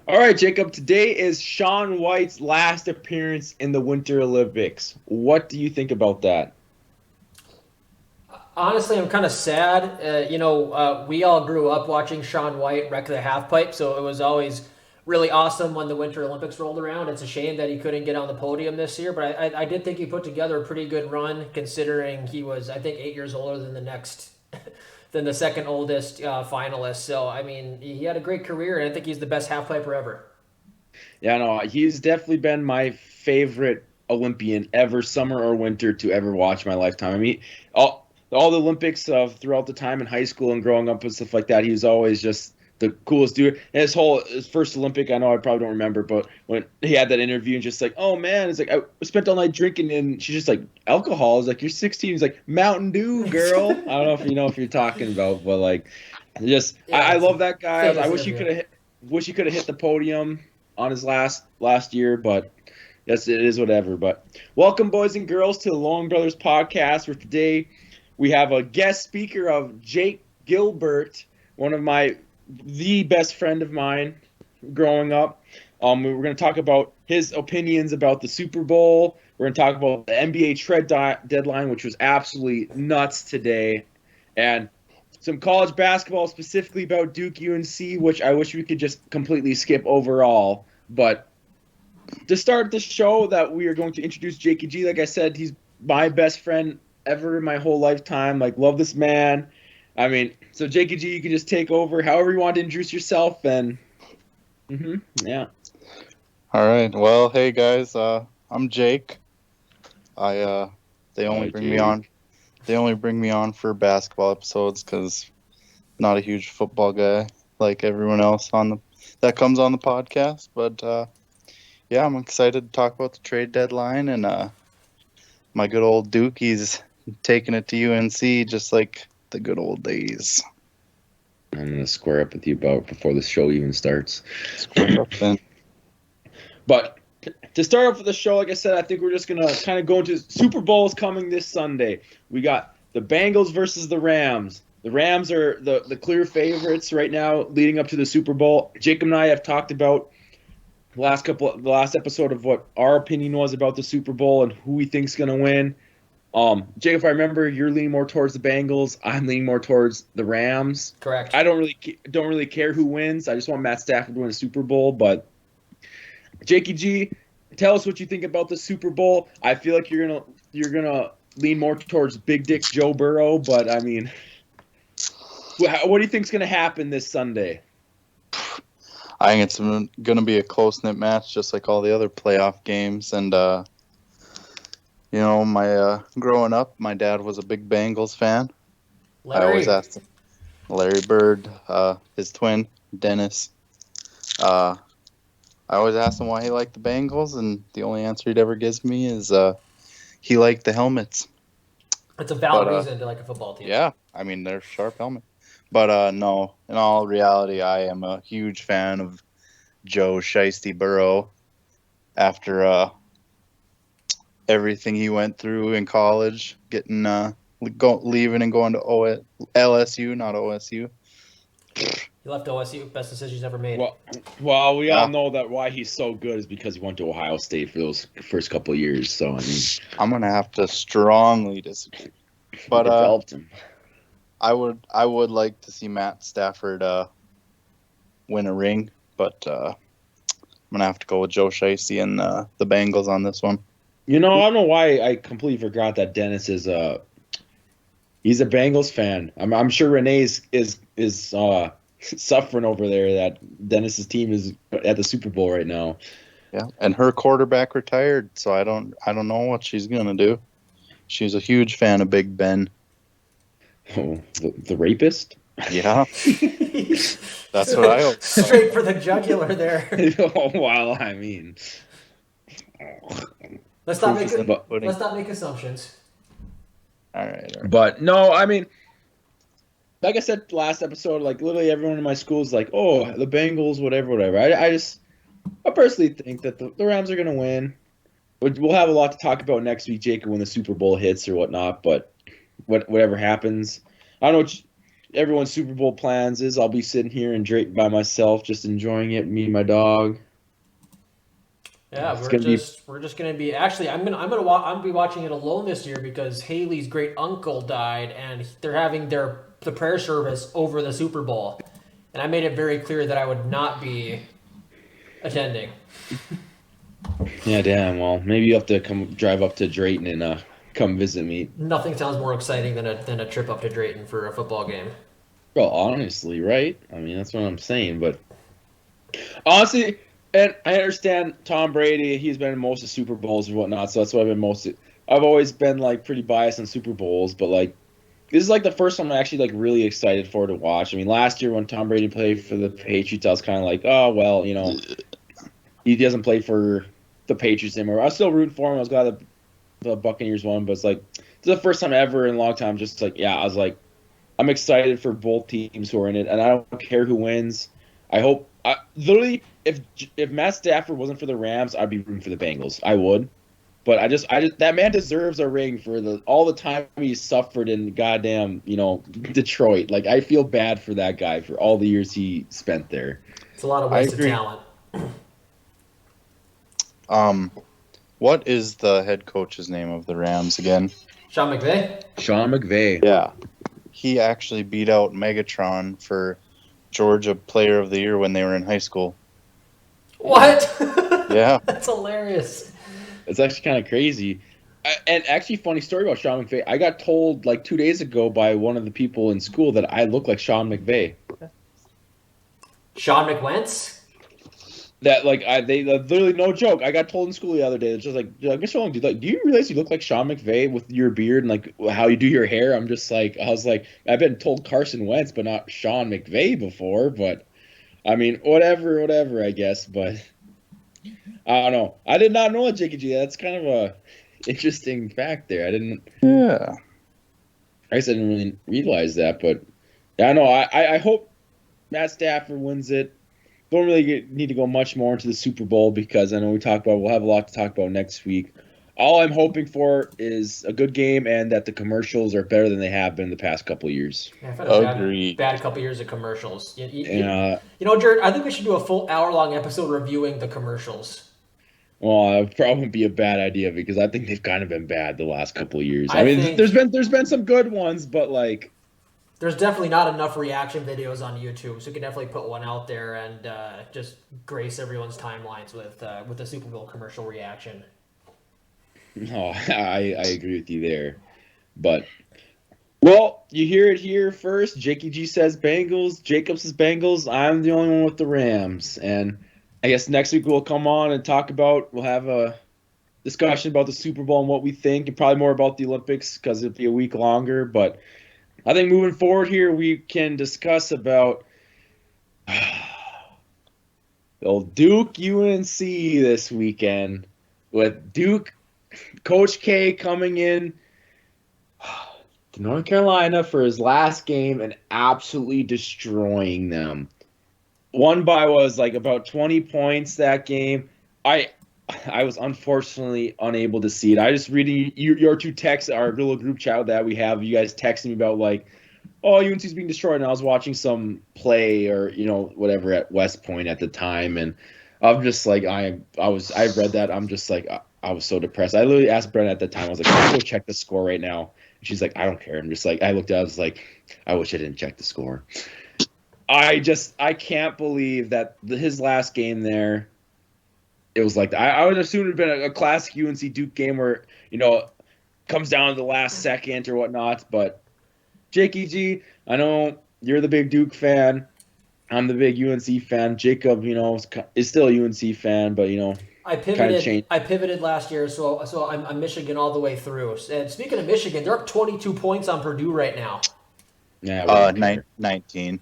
All right, Jacob. Today is Shaun White's last appearance in the Winter Olympics. What do you think about that? Honestly, I'm kind of sad. We all grew up watching Shaun White wreck the halfpipe, so it was always really awesome when the Winter Olympics rolled around. It's a shame that he couldn't get on the podium this year, but I did think he put together a pretty good run considering he was, I think, 8 years older than the next, than the second oldest finalist. So, I mean, he had a great career, and I think he's the best halfpiper ever. Yeah, no, he's definitely been my favorite Olympian ever, summer or winter, to ever watch in my lifetime. I mean, all the Olympics throughout the time in high school and growing up and stuff like that, he was always just the coolest dude. And his first Olympic, I know I probably don't remember, but when he had that interview and just like, oh man, it's like I spent all night drinking, and she's just like, alcohol. Is like, you're 16. He's like, Mountain Dew, girl. I don't know if you know if you're talking about, but like, just Yeah, I it's a love that guy. I famous wish he interview. could have wish he could have hit the podium on his last year, but yes, it is whatever. But welcome, boys and girls, to the Long Brothers podcast. Where today we have a guest speaker of Jake Guilbert, one of the best friend of mine growing up. We're going to talk about his opinions about the Super Bowl. We're going to talk about the NBA trade deadline, which was absolutely nuts today, and some college basketball, specifically about Duke UNC, which I wish we could just completely skip overall. But to start the show, that we are going to introduce Jakey G. Like I said, he's my best friend ever in my whole lifetime. Like, love this man. I mean, so Jakey G, you can just take over however you want to introduce yourself. And yeah. All right. Well, hey guys, I'm Jake. I they only Hi, bring me on Jake. they only bring me on for basketball episodes because not a huge football guy like everyone else on the that comes on the podcast. But yeah, I'm excited to talk about the trade deadline and my good old Dukey's taking it to UNC just like the good old days. I'm gonna square up with you about before the show even starts. Square up then. But to start off with the show, like I said, I think we're just gonna kind of go into Super Bowls coming this Sunday. We got the Bengals versus the Rams. The Rams are the clear favorites right now, leading up to the Super Bowl. Jacob and I have talked about the last episode of what our opinion was about the Super Bowl and who we think's gonna win. Jacob, if I remember, you're leaning more towards the Bengals. I'm leaning more towards the Rams. Correct. I don't really care who wins. I just want Matt Stafford to win a Super Bowl, but Jakey G, tell us what you think about the Super Bowl. I feel like you're gonna lean more towards Big Dick Joe Burrow, but I mean, what do you think's gonna happen this Sunday? I think it's going to be a close knit match, just like all the other playoff games. And my growing up, my dad was a big Bengals fan. I always Larry. asked him, Larry Bird, his twin Dennis. Uh, I always asked him why he liked the Bengals, and the only answer he'd ever gives me is he liked the helmets. It's a But valid reason to like a football team. yeah, I mean they're sharp helmets. But no, in all reality, I am a huge fan of Joe Shiesty Burrow. After everything he went through in college, getting leaving and going to LSU, not OSU. He left OSU, best decision he's ever made. Well, well, we all Yeah, know that why he's so good is because he went to Ohio State for those first couple of years. So I mean, I'm gonna have to strongly disagree. he But developed him. I would like to see Matt Stafford win a ring, but I'm gonna have to go with Joe Shiesty and the Bengals on this one. You know, I don't know why I completely forgot that Dennis is he's a Bengals fan. I'm sure Renee is suffering over there that Dennis's team is at the Super Bowl right now. Yeah, and her quarterback retired, so I don't know what she's gonna do. She's a huge fan of Big Ben. Oh, the rapist? Yeah, that's what I hope. Straight for the jugular there. Oh, well, I mean, Let's not Proof make is in the it. pudding. Let's not make assumptions. All right, all right. but no, I mean, like I said last episode, like literally everyone in my school is like, oh, the Bengals, whatever, whatever. I personally think that the Rams are gonna win. We'll have a lot to talk about next week, Jacob, when the Super Bowl hits or whatnot. But whatever happens, I don't know. everyone's Super Bowl plans is. I'll be sitting here in Drayton by myself, just enjoying it. Me and my dog. Yeah, It's gonna be. we're just gonna be actually I'm be watching it alone this year because Haley's great uncle died and they're having the prayer service over the Super Bowl, and I made it very clear that I would not be attending. Yeah, damn. Well, maybe you have to come drive up to Drayton and come visit me. Nothing sounds more exciting than a trip up to Drayton for a football game. Well, honestly, right? I mean, that's what I'm saying. But honestly, and I understand Tom Brady. He's been in most of Super Bowls and whatnot, so that's why I've always been like pretty biased on Super Bowls, but like this is like the first one I'm actually like really excited for to watch. I mean, last year when Tom Brady played for the Patriots, I was kind of like, oh well, he doesn't play for the Patriots anymore. I was still rooting for him. I was glad the Buccaneers won, but it's like it's the first time ever in a long time. Just like I was like, I'm excited for both teams who are in it, and I don't care who wins. I hope. Literally, if Matt Stafford wasn't for the Rams, I'd be rooting for the Bengals. I would, but I just that man deserves a ring for all the time he suffered in goddamn Detroit. Like I feel bad for that guy for all the years he spent there. It's a lot of wasted talent. What is the head coach's name of the Rams again? Sean McVay. Sean McVay. Yeah. He actually beat out Megatron for Georgia Player of the Year when they were in high school. What? Yeah. That's hilarious. It's actually kind of crazy. And actually, funny story about Sean McVay. I got told like 2 days ago by one of the people in school that I look like Sean McVay. Sean McWentz? That they literally no joke. I got told in school the other day. It's just like, Sean, do you realize you look like Sean McVay with your beard and like how you do your hair? I was like, I've been told Carson Wentz, but not Sean McVay before. But I mean, whatever, I guess. But I don't know. I did not know that, Jake G. That's kind of a interesting fact there. I didn't. Yeah. I guess I didn't really realize that, but yeah, I know. I hope Matt Stafford wins it. Don't really need to go much more into the Super Bowl because I know we'll have a lot to talk about next week. All I'm hoping for is a good game and that the commercials are better than they have been the past couple of years. Yeah, I've had a bad couple of years of commercials. Jared, I think we should do a full hour-long episode reviewing the commercials. Well, it probably wouldn't be a bad idea because I think they've kind of been bad the last couple of years. I mean, there's been some good ones, but like. There's definitely not enough reaction videos on YouTube, so we can definitely put one out there and just grace everyone's timelines with the Super Bowl commercial reaction. No, I agree with you there. But, well, you hear it here first. Jakey G says Bengals. Jacob says Bengals. I'm the only one with the Rams. And I guess next week we'll come on and we'll have a discussion about the Super Bowl and what we think, and probably more about the Olympics because it'll be a week longer. But I think moving forward here, we can discuss about the old Duke UNC this weekend with Duke Coach K coming in to North Carolina for his last game and absolutely destroying them. Won by about 20 points that game. I was unfortunately unable to see it. I just reading your two texts, our little group chat that we have. You guys texting me about UNC's being destroyed, and I was watching some play or whatever at West Point at the time, and I'm just like I read that. I'm just like I was so depressed. I literally asked Brenna at the time. I was like, "Can I go check the score right now?" And she's like, "I don't care." I'm just like I looked at it, I was like, "I wish I didn't check the score." I can't believe that his last game there. It was like that. I would assume it would have been a classic UNC Duke game where, comes down to the last second or whatnot. But, Jakey G, I know you're the big Duke fan. I'm the big UNC fan. Jacob, is still a UNC fan, but, I pivoted last year, so I'm Michigan all the way through. And speaking of Michigan, they're up 22 points on Purdue right now. Yeah, 19.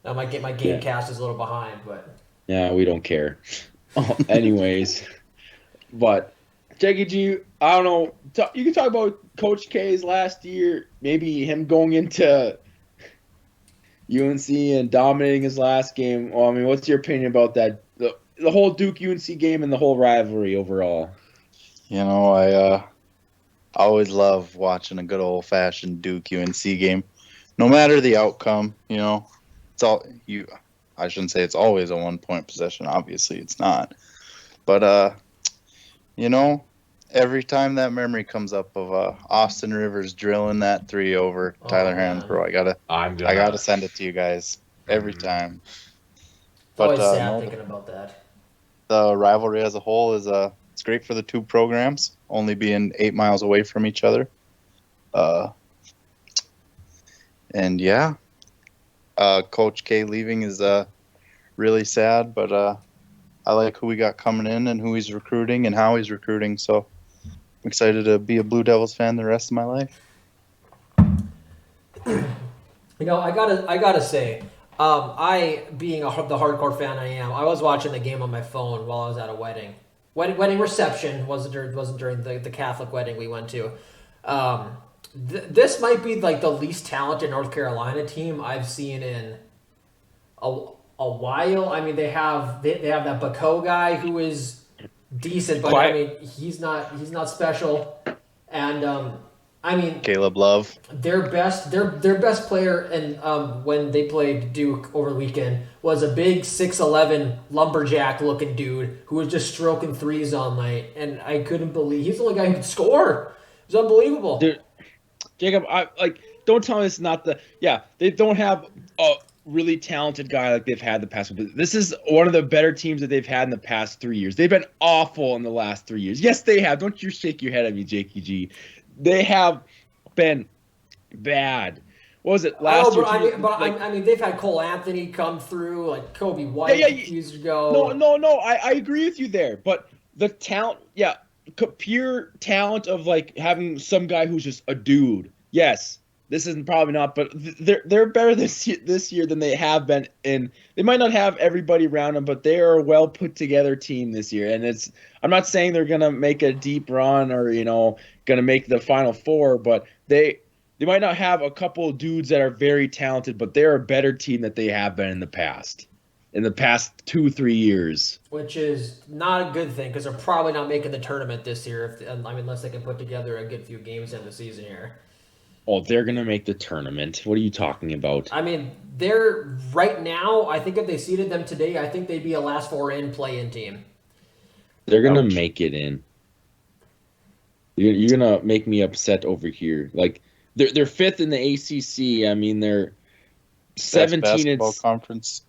Now my game cast is a little behind, but yeah, we don't care. Anyways, but Jackie G, I don't know. You can talk about Coach K's last year, maybe him going into UNC and dominating his last game. Well, I mean, what's your opinion about that? The whole Duke UNC game and the whole rivalry overall. I always love watching a good old fashioned Duke UNC game. no matter the outcome, it's all you. I shouldn't say it's always a 1-point possession. Obviously, it's not. But every time that memory comes up of Austin Rivers drilling that 3 over Tyler Hansbrough, I gotta send it to you guys every time. It's always sad thinking about that. The rivalry as a whole is it's great for the two programs, only being 8 miles away from each other. And yeah, Coach K leaving is really sad, but I like who we got coming in and who he's recruiting and how he's recruiting. So I'm excited to be a Blue Devils fan the rest of my life. I gotta say, I being the hardcore fan I am, I was watching the game on my phone while I was at a wedding. Wedding reception wasn't during the Catholic wedding we went to. This might be like the least talented North Carolina team I've seen in a while. I mean, they have that Baco guy who is decent, but I mean he's not special. And I mean Caleb Love, their best player, and when they played Duke over the weekend was a big 6'11" lumberjack looking dude who was just stroking threes all night, and I couldn't believe he's the only guy who could score. It was unbelievable. Dude, Jacob, don't tell me it's not they don't have a really talented guy like they've had the past. This is one of the better teams that they've had in the past 3 years. They've been awful in the last 3 years. Yes, they have. Don't you shake your head at me, Jakey G. They have been bad. What was it last year? I mean, they've had Cole Anthony come through, like Kobe White years ago. No, I agree with you there. But the talent, pure talent of like having some guy who's just a dude. Yes, this isn't probably not, but they're better this year than they have been. And they might not have everybody around them, but they are a well put together team this year. And I'm not saying they're gonna make a deep run or gonna make the Final Four, but they might not have a couple of dudes that are very talented, but they're a better team that they have been in the past 2-3 years. Which is not a good thing because they're probably not making the tournament this year, unless they can put together a good few games in the season here. Oh, they're going to make the tournament. What are you talking about? I mean, they're right now, I think if they seeded them today, I think they'd be a last 4 in play-in team. They're going to make it in. You're going to make me upset over here. Like, they're fifth in the ACC. I mean, they're 17 basketball conference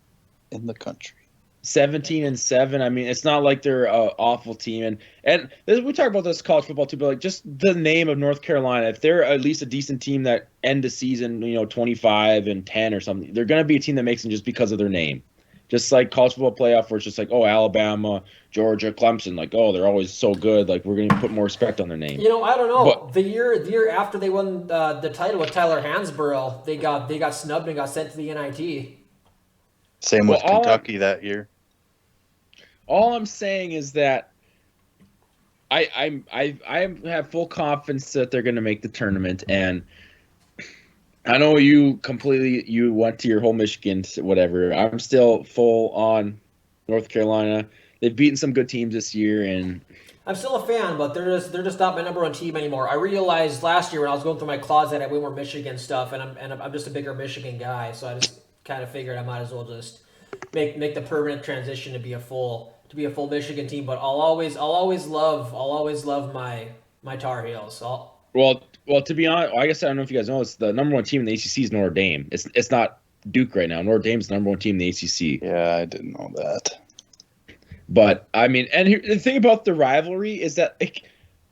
in the country. 17-7. I mean, it's not like they're an awful team. And we talk about this college football too, but like just the name of North Carolina, if they're at least a decent team that end the season, 25-10 or something, they're going to be a team that makes them just because of their name. Just like college football playoff, where it's just like, oh, Alabama, Georgia, Clemson, like, oh, they're always so good. Like, we're going to put more respect on their name. I don't know. But the year after they won the title with Tyler Hansbrough, they got snubbed and got sent to the NIT. Same with Kentucky that year. All I'm saying is that I have full confidence that they're going to make the tournament, and I know you went to your whole Michigan, whatever. I'm still full on North Carolina. They've beaten some good teams this year, and I'm still a fan, but they're just not my number one team anymore. I realized last year when I was going through my closet, I had way more Michigan stuff, and I'm just a bigger Michigan guy, so I just kind of figured I might as well just make the permanent transition to be a full Michigan team. But I'll always love my Tar Heels. Well, to be honest, I guess I don't know if you guys know, it's the number one team in the ACC is Notre Dame. It's not Duke right now. Notre Dame's the number one team in the ACC. Yeah, I didn't know that. But I mean, and the thing about the rivalry is that,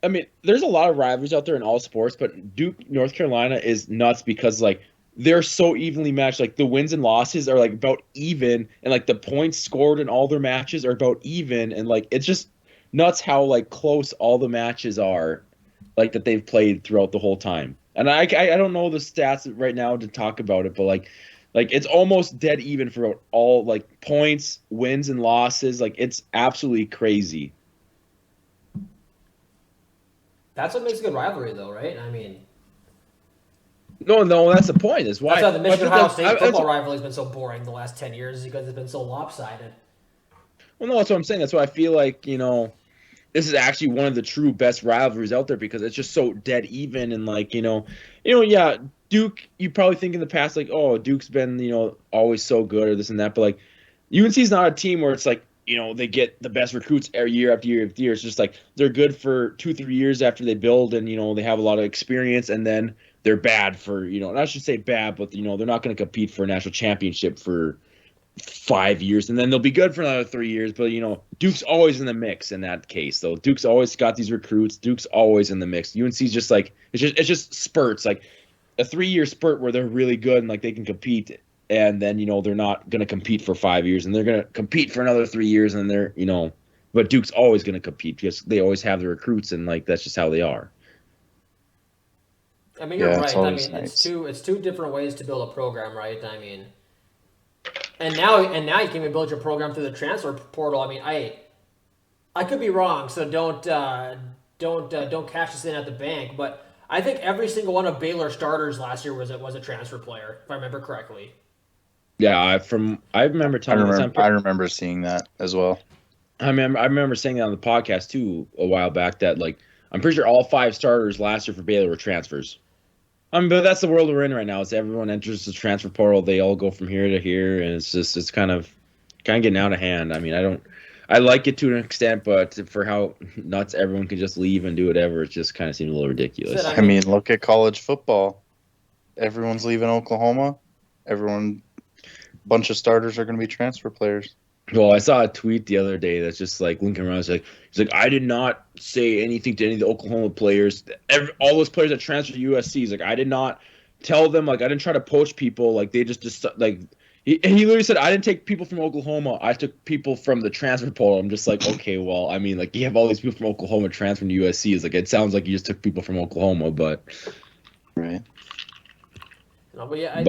I mean, there's a lot of rivalries out there in all sports, but Duke, North Carolina is nuts because like they're so evenly matched. Like the wins and losses are like about even, and like the points scored in all their matches are about even, and like it's just nuts how like close all the matches are, like that they've played throughout the whole time. And I don't know the stats right now to talk about it, but like it's almost dead even for all like points, wins and losses. Like it's absolutely crazy. That's what makes a good rivalry, though, right? I mean, no, that's the point. That's why the Michigan-Ohio State football rivalry has been so boring the last 10 years because it's been so lopsided. Well, no, that's what I'm saying. That's why I feel like this is actually one of the true best rivalries out there because it's just so dead even and like yeah, Duke. You probably think in the past like, oh, Duke's been always so good or this and that, but like UNC's not a team where it's like they get the best recruits every year after year after year. It's just like they're good for 2-3 years after they build and they have a lot of experience and then they're bad for and I should say bad, but they're not going to compete for a national championship for 5 years, and then they'll be good for another 3 years. But Duke's always in the mix in that case. So Duke's always got these recruits. Duke's always in the mix. UNC's just like it's just spurts, like a 3-year spurt where they're really good and like they can compete, and then they're not going to compete for 5 years, and they're going to compete for another 3 years, and they're but Duke's always going to compete because they always have the recruits, and like that's just how they are. I mean, you're right. I mean, nice. it's two different ways to build a program, right? I mean. And now you can even build your program through the transfer portal. I mean, I could be wrong, so don't cash this in at the bank. But I think every single one of Baylor starters last year was a transfer player, if I remember correctly. Yeah, I remember telling this. I remember seeing that as well. I remember saying that on the podcast too a while back that like I'm pretty sure all 5 starters last year for Baylor were transfers. But that's the world we're in right now. It's everyone enters the transfer portal. They all go from here to here, and it's kind of getting out of hand. I mean, I like it to an extent, but for how nuts everyone can just leave and do whatever, it just kind of seems a little ridiculous. I mean, look at college football. Everyone's leaving Oklahoma. Bunch of starters are going to be transfer players. Well, I saw a tweet the other day that's just like linking around. He's like, I did not say anything to any of the Oklahoma players. All those players that transferred to USC. He's like, I did not tell them. Like, I didn't try to poach people. Like, they just like. He literally said, I didn't take people from Oklahoma. I took people from the transfer portal. I'm just like, okay, well, I mean, like, you have all these people from Oklahoma transferring to USC. It's like, it sounds like you just took people from Oklahoma, but. Right. No, but I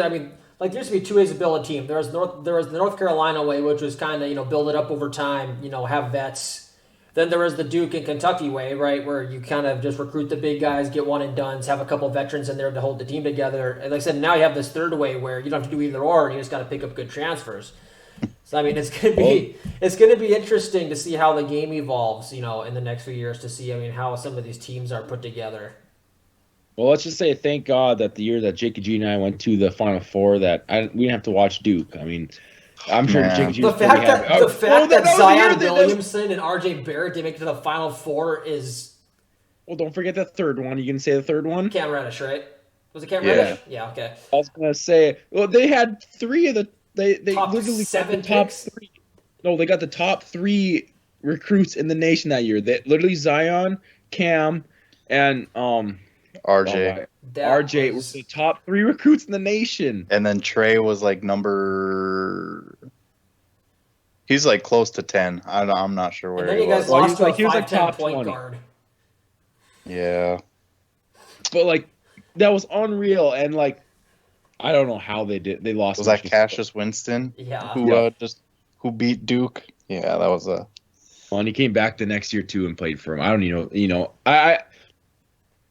mean, like there used to be 2 ways to build a team. There was the North Carolina way, which was kind of build it up over time, have vets. Then there was the Duke and Kentucky way, right, where you kind of just recruit the big guys, get one and dones, have a couple veterans in there to hold the team together. And like I said, now you have this third way where you don't have to do either or, and you just got to pick up good transfers. So I mean, it's gonna be interesting to see how the game evolves, in the next few years to see how some of these teams are put together. Well, let's just say thank God that the year that Jake and G and I went to the Final Four that we didn't have to watch Duke. I mean, I'm sure Jake and G the fact that Zion Williamson and RJ Barrett didn't make it to the Final Four is. Well, don't forget the third one. You can say the third one. Cam Reddish, right? Was it Cam Reddish? Yeah. Okay. I was gonna say. Well, they had 3 of the they top literally 7 got the top picks? 3. No, they got the top 3 recruits in the nation that year. They literally Zion, Cam, and RJ. RJ was the top 3 recruits in the nation. And then Trey was like he's like close to 10. I'm not sure where he was. And then you guys lost to a he was like 5'10" top point 20. guard. Yeah. But like that was unreal, and like I don't know how they did. They lost. Was that Cassius Winston? Yeah. Who beat Duke? Yeah, that was a. Well, and he came back the next year too and played for him. I don't even know.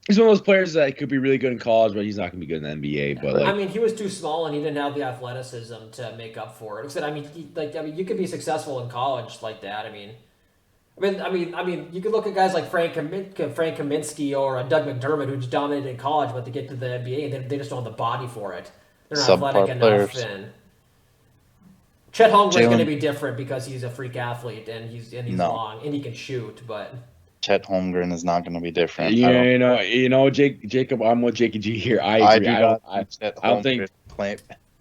He's one of those players that could be really good in college, but he's not going to be good in the NBA. But I mean, he was too small and he didn't have the athleticism to make up for it. I mean, you could be successful in college like that. I mean, you could look at guys like Frank Kaminsky or Doug McDermott who just dominated in college, but to get to the NBA, they just don't have the body for it. They're not athletic enough. And Chet Holmgren's going to be different because he's a freak athlete and he's long and he can shoot, but. Chet Holmgren is not going to be different. Yeah, Jacob, I'm with Jake and G here. I agree. I don't think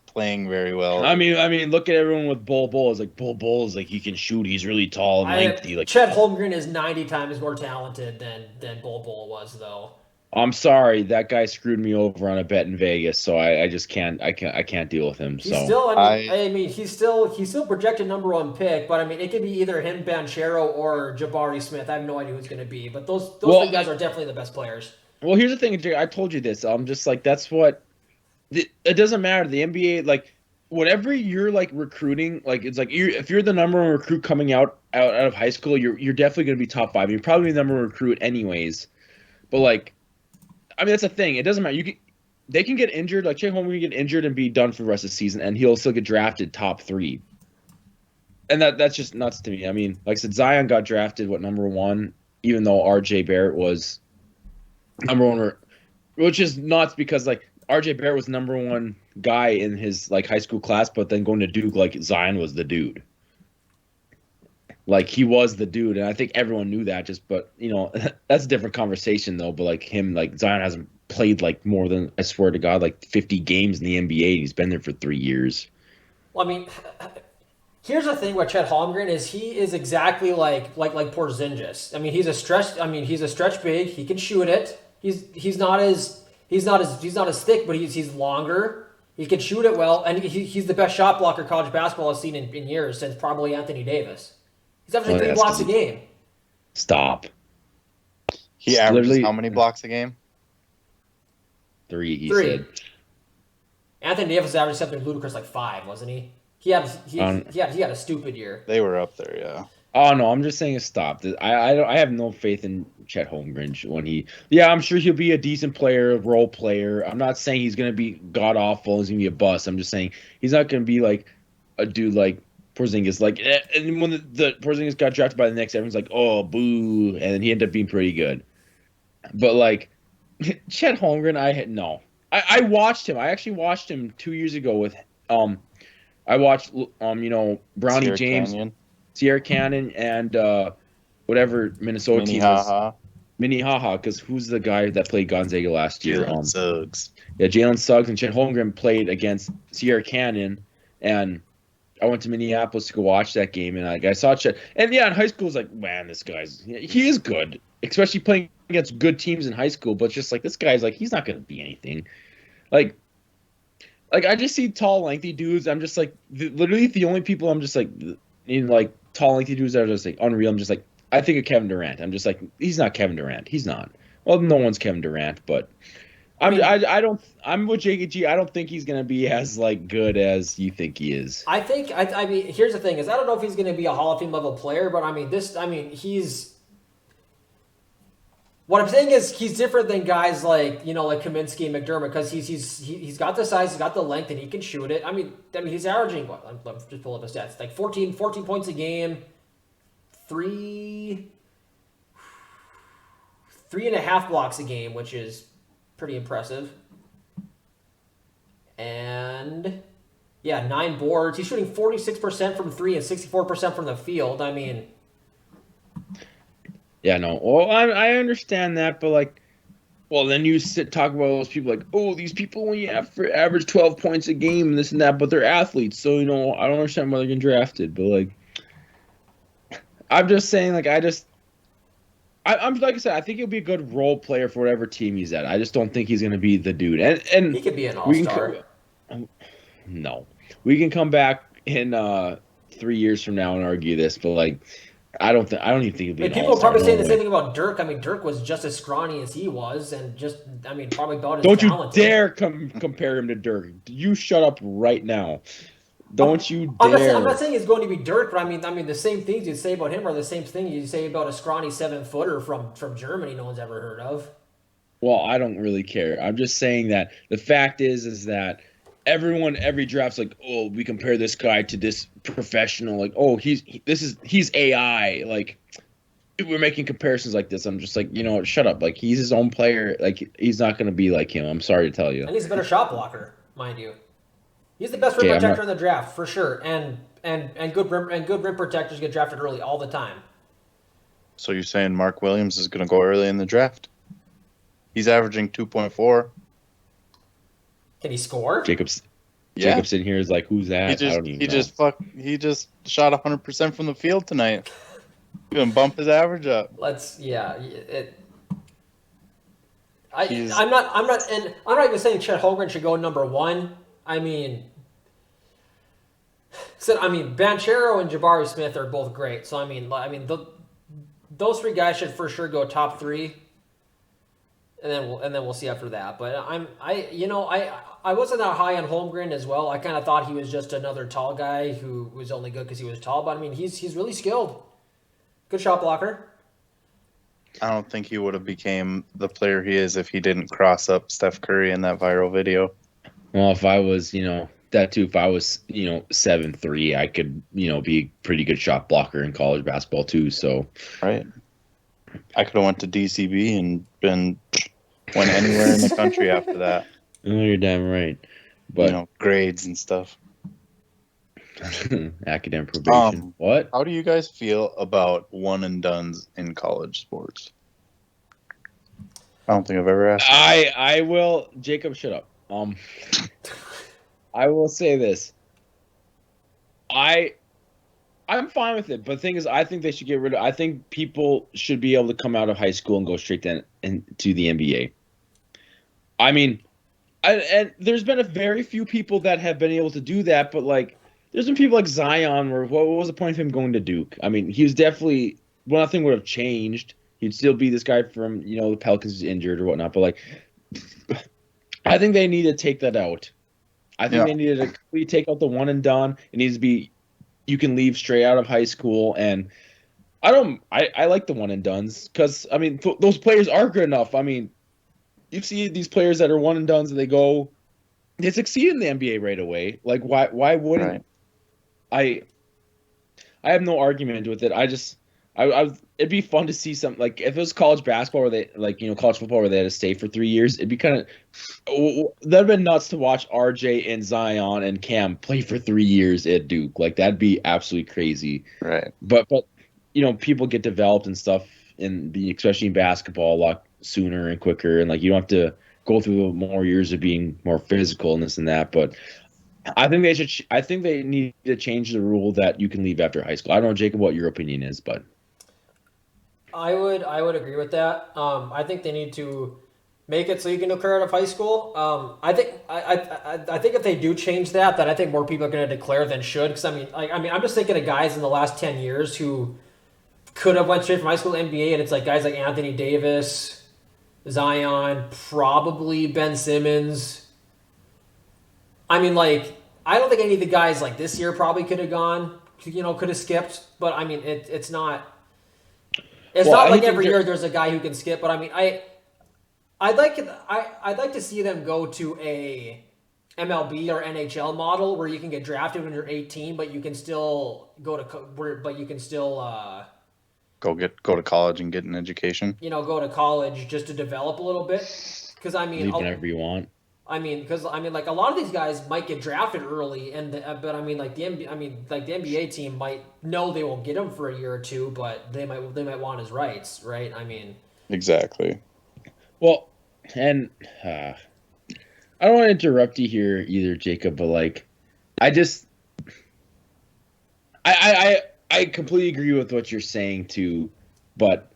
playing very well. I mean, look at everyone with Bull. It's like Bull is like he can shoot. He's really tall and lengthy. Like Chet Holmgren is 90 times more talented than Bull was, though. I'm sorry, that guy screwed me over on a bet in Vegas, so I just can't. I can't deal with him. He's still projected number 1 pick, but I mean, it could be either him, Banchero, or Jabari Smith. I have no idea who's going to be, but those 3 guys are definitely the best players. Well, here's the thing, Jay. I told you this. I'm just like that's what. It doesn't matter. The NBA, like whatever you're like recruiting, like it's like if you're the number 1 recruit coming out of high school, you're definitely going to be top 5. You're probably the number 1 recruit anyways, but like. I mean, that's the thing. It doesn't matter. They can get injured. Like Jay Holmgren can get injured and be done for the rest of the season, and he'll still get drafted top 3. and that's just nuts to me. I mean, like I said, Zion got drafted number 1, even though R.J. Barrett was number 1, which is nuts because like R.J. Barrett was number 1 guy in his like high school class, but then going to Duke, like Zion was the dude. Like he was the dude, and I think everyone knew that. But that's a different conversation though. But like him, like Zion hasn't played like more than, I swear to God, like 50 games in the NBA. He's been there for 3 years. Well, I mean, here's the thing with Chet Holmgren is he is exactly like Porzingis. I mean, he's a stretch big. He can shoot it. He's not as thick, but he's longer. He can shoot it well, and he's the best shot blocker college basketball has seen in years, since probably Anthony Davis. He's averaging 3 blocks a game. Stop. He averages how many blocks a game? 3, he said. Anthony Davis averaged something ludicrous like 5, wasn't he? He had a stupid year. They were up there, yeah. Oh no, I'm just saying stop. I have no faith in Chet Holmgren when I'm sure he'll be a decent player, a role player. I'm not saying he's gonna be god awful, he's gonna be a bust. I'm just saying he's not gonna be like a dude like Porzingis. Like, and when the Porzingis got drafted by the Knicks, everyone's like, oh boo, and then he ended up being pretty good. But like Chet Holmgren, I watched him. I actually watched him 2 years ago with I watched Brownie Sierra James. Canyon. Sierra Canyon and whatever Minnesota team was. Minnehaha, because who's the guy that played Gonzaga last year? Jalen Suggs. Yeah, Jalen Suggs and Chet Holmgren played against Sierra Canyon, and I went to Minneapolis to go watch that game, and I saw Chet. And yeah, in high school, I was like, man, he is good, especially playing against good teams in high school. But it's just like this guy's like he's not going to be anything. Like I just see tall, lengthy dudes. I'm just like literally the only people I'm just like in like tall, lengthy dudes that are just like unreal. I'm just like, I think of Kevin Durant. I'm just like, he's not Kevin Durant. He's not. Well, no one's Kevin Durant, but I'm with Jake G. I don't think he's gonna be as like good as you think he is. I mean, here's the thing: is I don't know if he's gonna be a Hall of Fame level player, but he's. What I'm saying is he's different than guys like like Kaminsky and McDermott because he's got the size, he's got the length, and he can shoot it. I mean he's averaging what? I'm just pulling up the stats, like 14 points a game, 3.5 blocks a game, which is pretty impressive. And 9 boards. He's shooting 46% from 3 and 64% from the field. I mean. Yeah, no. Well, I understand that, but like, well, then you talk about those people like, oh, these people when you average 12 points a game and this and that, but they're athletes, so I don't understand why they're getting drafted. But like, I'm just saying, like, I'm like I said, I think he'll be a good role player for whatever team he's at. I just don't think he's going to be the dude. And he could be an all-star. No, we can come back in 3 years from now and argue this, but like. I don't even think he'll be an people are probably saying the same thing about Dirk. I mean, Dirk was just as scrawny as he was, and probably about as talented. Don't you dare compare him to Dirk. You shut up right now. Don't you dare. I'm not saying he's going to be Dirk, but I mean the same things you say about him are the same thing you say about a scrawny 7-footer from Germany no one's ever heard of. Well, I don't really care. I'm just saying that the fact is that every draft's like, oh, we compare this guy to this professional, like, oh, he's AI, like we're making comparisons like this. I'm just like, shut up. Like he's his own player. Like he's not gonna be like him. I'm sorry to tell you. And he's a better shot blocker, mind you. He's the best rim protector in the draft for sure. And good rim protectors get drafted early all the time. So you're saying Mark Williams is gonna go early in the draft? He's averaging 2.4. Can he score? Jacobson here is like, who's that? I don't even know. He just shot 100% from the field tonight. He's gonna bump his average up. I'm not even saying Chet Holmgren should go number 1. I mean, Banchero and Jabari Smith are both great. So those 3 guys should for sure go top 3. And then we'll see after that. But I wasn't that high on Holmgren as well. I kind of thought he was just another tall guy who was only good because he was tall. But he's really skilled. Good shot blocker. I don't think he would have became the player he is if he didn't cross up Steph Curry in that viral video. Well, if I was, that too. If I was 7'3", I could be a pretty good shot blocker in college basketball too. So Right. I could have went to DCB and went anywhere in the country after that. oh, you're damn right. But Grades and stuff. academic probation. What? How do you guys feel about one and dones in college sports? I don't think I've ever asked. I will. Jacob, shut up. I will say this. I'm fine with it, but the thing is, I think they should get rid of. I think people should be able to come out of high school and go straight then into the NBA. I mean, and there's been a very few people that have been able to do that, but like, there's been people like Zion. Where what was the point of him going to Duke? I mean, he was definitely nothing would have changed. He'd still be this guy from the Pelicans who's injured or whatnot. But like, I think they need to take that out. I think they needed to completely take out the one and done. It needs to be you can leave straight out of high school, and I like the one and dones because I mean those players are good enough. I mean, you see these players that are one and dones and they succeed in the NBA right away. Like why wouldn't I have no argument with it. It'd be fun to see something like if it was college basketball where they college football where they had to stay for 3 years. It'd be kind of that'd been nuts to watch RJ and Zion and Cam play for 3 years at Duke. Like that'd be absolutely crazy. Right. But people get developed and stuff especially in basketball a lot sooner and quicker, and like you don't have to go through more years of being more physical and this and that. But I think they need to change the rule that you can leave after high school. I don't know, Jacob, what your opinion is, but I would agree with that. I think they need to make it so you can declare out of high school. I think if they do change that, then I think more people are going to declare than should. Because I'm just thinking of guys in the last 10 years who could have went straight from high school to NBA, and it's like guys like Anthony Davis, Zion, probably Ben Simmons. I mean, like I don't think any of the guys like this year probably could have gone, could have skipped. But I mean, it's not. It's not like every year there's a guy who can skip, but I mean, I'd like to see them go to a MLB or NHL model where you can get drafted when you're 18, but you can still go to go to college and get an education. Go to college just to develop a little bit. Because I mean, leave whenever you want. I mean, like a lot of these guys might get drafted early, but I mean, like the NBA team might know they won't get him for a year or two, but they might want his rights, right? I mean, exactly. Well, and I don't want to interrupt you here either, Jacob, but like, I completely agree with what you're saying too, but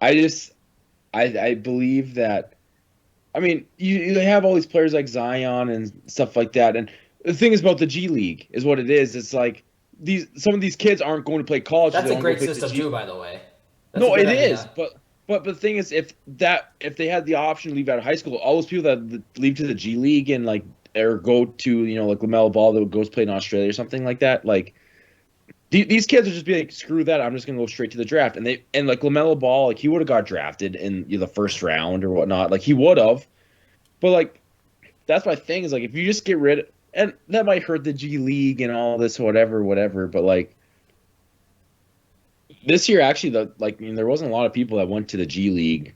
I believe that. I mean, you have all these players like Zion and stuff like that, and the thing is about the G League is what it is. It's like some of these kids aren't going to play college. That's a great system too, by the way. No, it is, but the thing is, if they had the option to leave out of high school, all those people that leave to the G League and like or go to like LaMelo Ball that goes play in Australia or something like that, like. These kids would just be like, screw that! I'm just gonna go straight to the draft, and like LaMelo Ball, like he would have got drafted in the first round or whatnot, like he would have. But like, that's my thing is like if you just get rid of, and that might hurt the G League and all this whatever. But like this year, actually, there wasn't a lot of people that went to the G League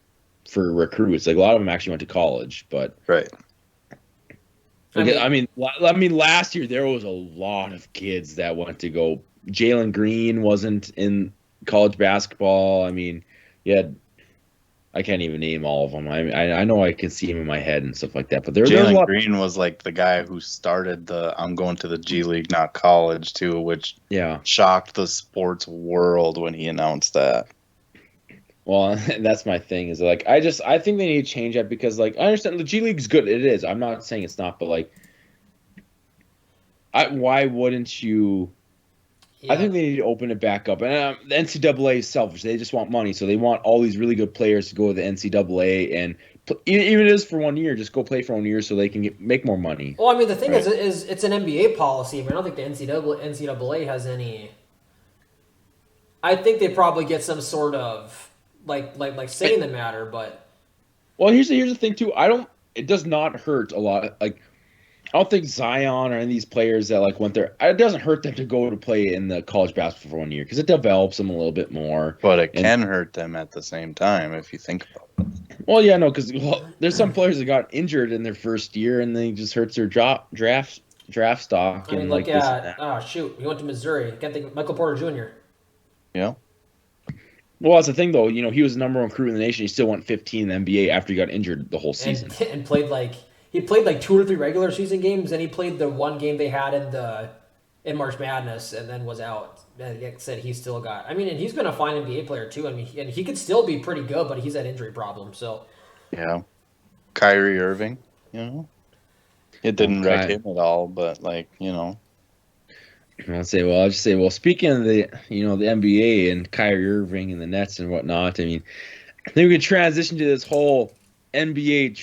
for recruits. Like a lot of them actually went to college, but right. I mean, last year there was a lot of kids that went to go. Jalen Green wasn't in college basketball. I mean, I can't even name all of them. I know I can see him in my head and stuff like that. But Jalen Green was like the guy who started the "I'm going to the G League, not college" too, which shocked the sports world when he announced that. Well, that's my thing. Is like I think they need to change that because like I understand the G League's good. It is. I'm not saying it's not, but like, why wouldn't you? Yeah. I think they need to open it back up. And the NCAA is selfish. They just want money. So they want all these really good players to go to the NCAA. And even if it is for 1 year, just go play for 1 year so they can make more money. Well, I mean, the thing is it's an NBA policy. I mean, I don't think the NCAA has any... I think they probably get some sort of, like say in the matter, but... Well, here's the thing, too. It does not hurt a lot. Like, I don't think Zion or any of these players that like went there. It doesn't hurt them to go to play in the college basketball for 1 year because it develops them a little bit more. But it And can hurt them at the same time if you think about it. well, yeah, no, because there's some players that got injured in their first year and they just hurts their draft stock I mean, and look like this and at that. he went to Missouri. I can't think Michael Porter Jr. Yeah. Well, that's the thing though. He was the number one recruit in the nation. He still went 15 in the NBA after he got injured the whole season. and played like 2 or 3 regular season games, and he played the one game they had in March Madness, and then was out. And like I said, he still got. I mean, and he's been a fine NBA player too. I mean, and he could still be pretty good, but he's had injury problems. So Yeah. Kyrie Irving, it didn't wreck him at all, but I'll just say, well, speaking of the NBA and Kyrie Irving and the Nets and whatnot, I mean, I think we could transition to this whole NBA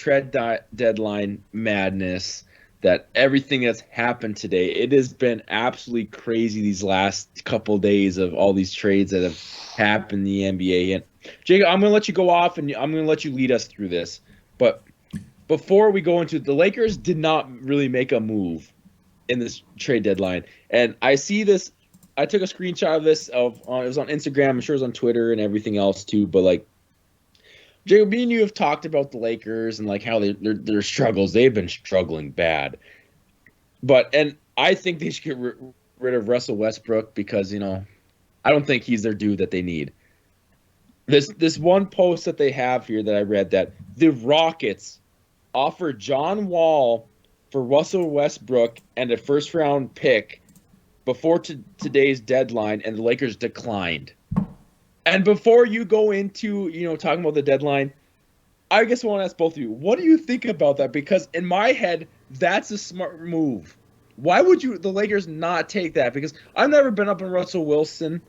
deadline madness. That everything that's happened today, it has been absolutely crazy these last couple of days of all these trades that have happened in the NBA. And Jake, I'm going to let you go off and I'm going to let you lead us through this. But before we go into it, the Lakers did not really make a move in this trade deadline. And I see this. I took a screenshot of this. It was on Instagram. I'm sure it was on Twitter and everything else too. But like, Jacob, me and you have talked about the Lakers and like how their struggles. They've been struggling bad. And I think they should get rid of Russell Westbrook because I don't think he's their dude that they need. This one post that they have here that I read that the Rockets offered John Wall for Russell Westbrook and a first round pick before today's deadline, and the Lakers declined. And before you go into talking about the deadline, I guess I want to ask both of you, what do you think about that? Because in my head, that's a smart move. Why would the Lakers not take that? Because I've never been up on Russell Wilson.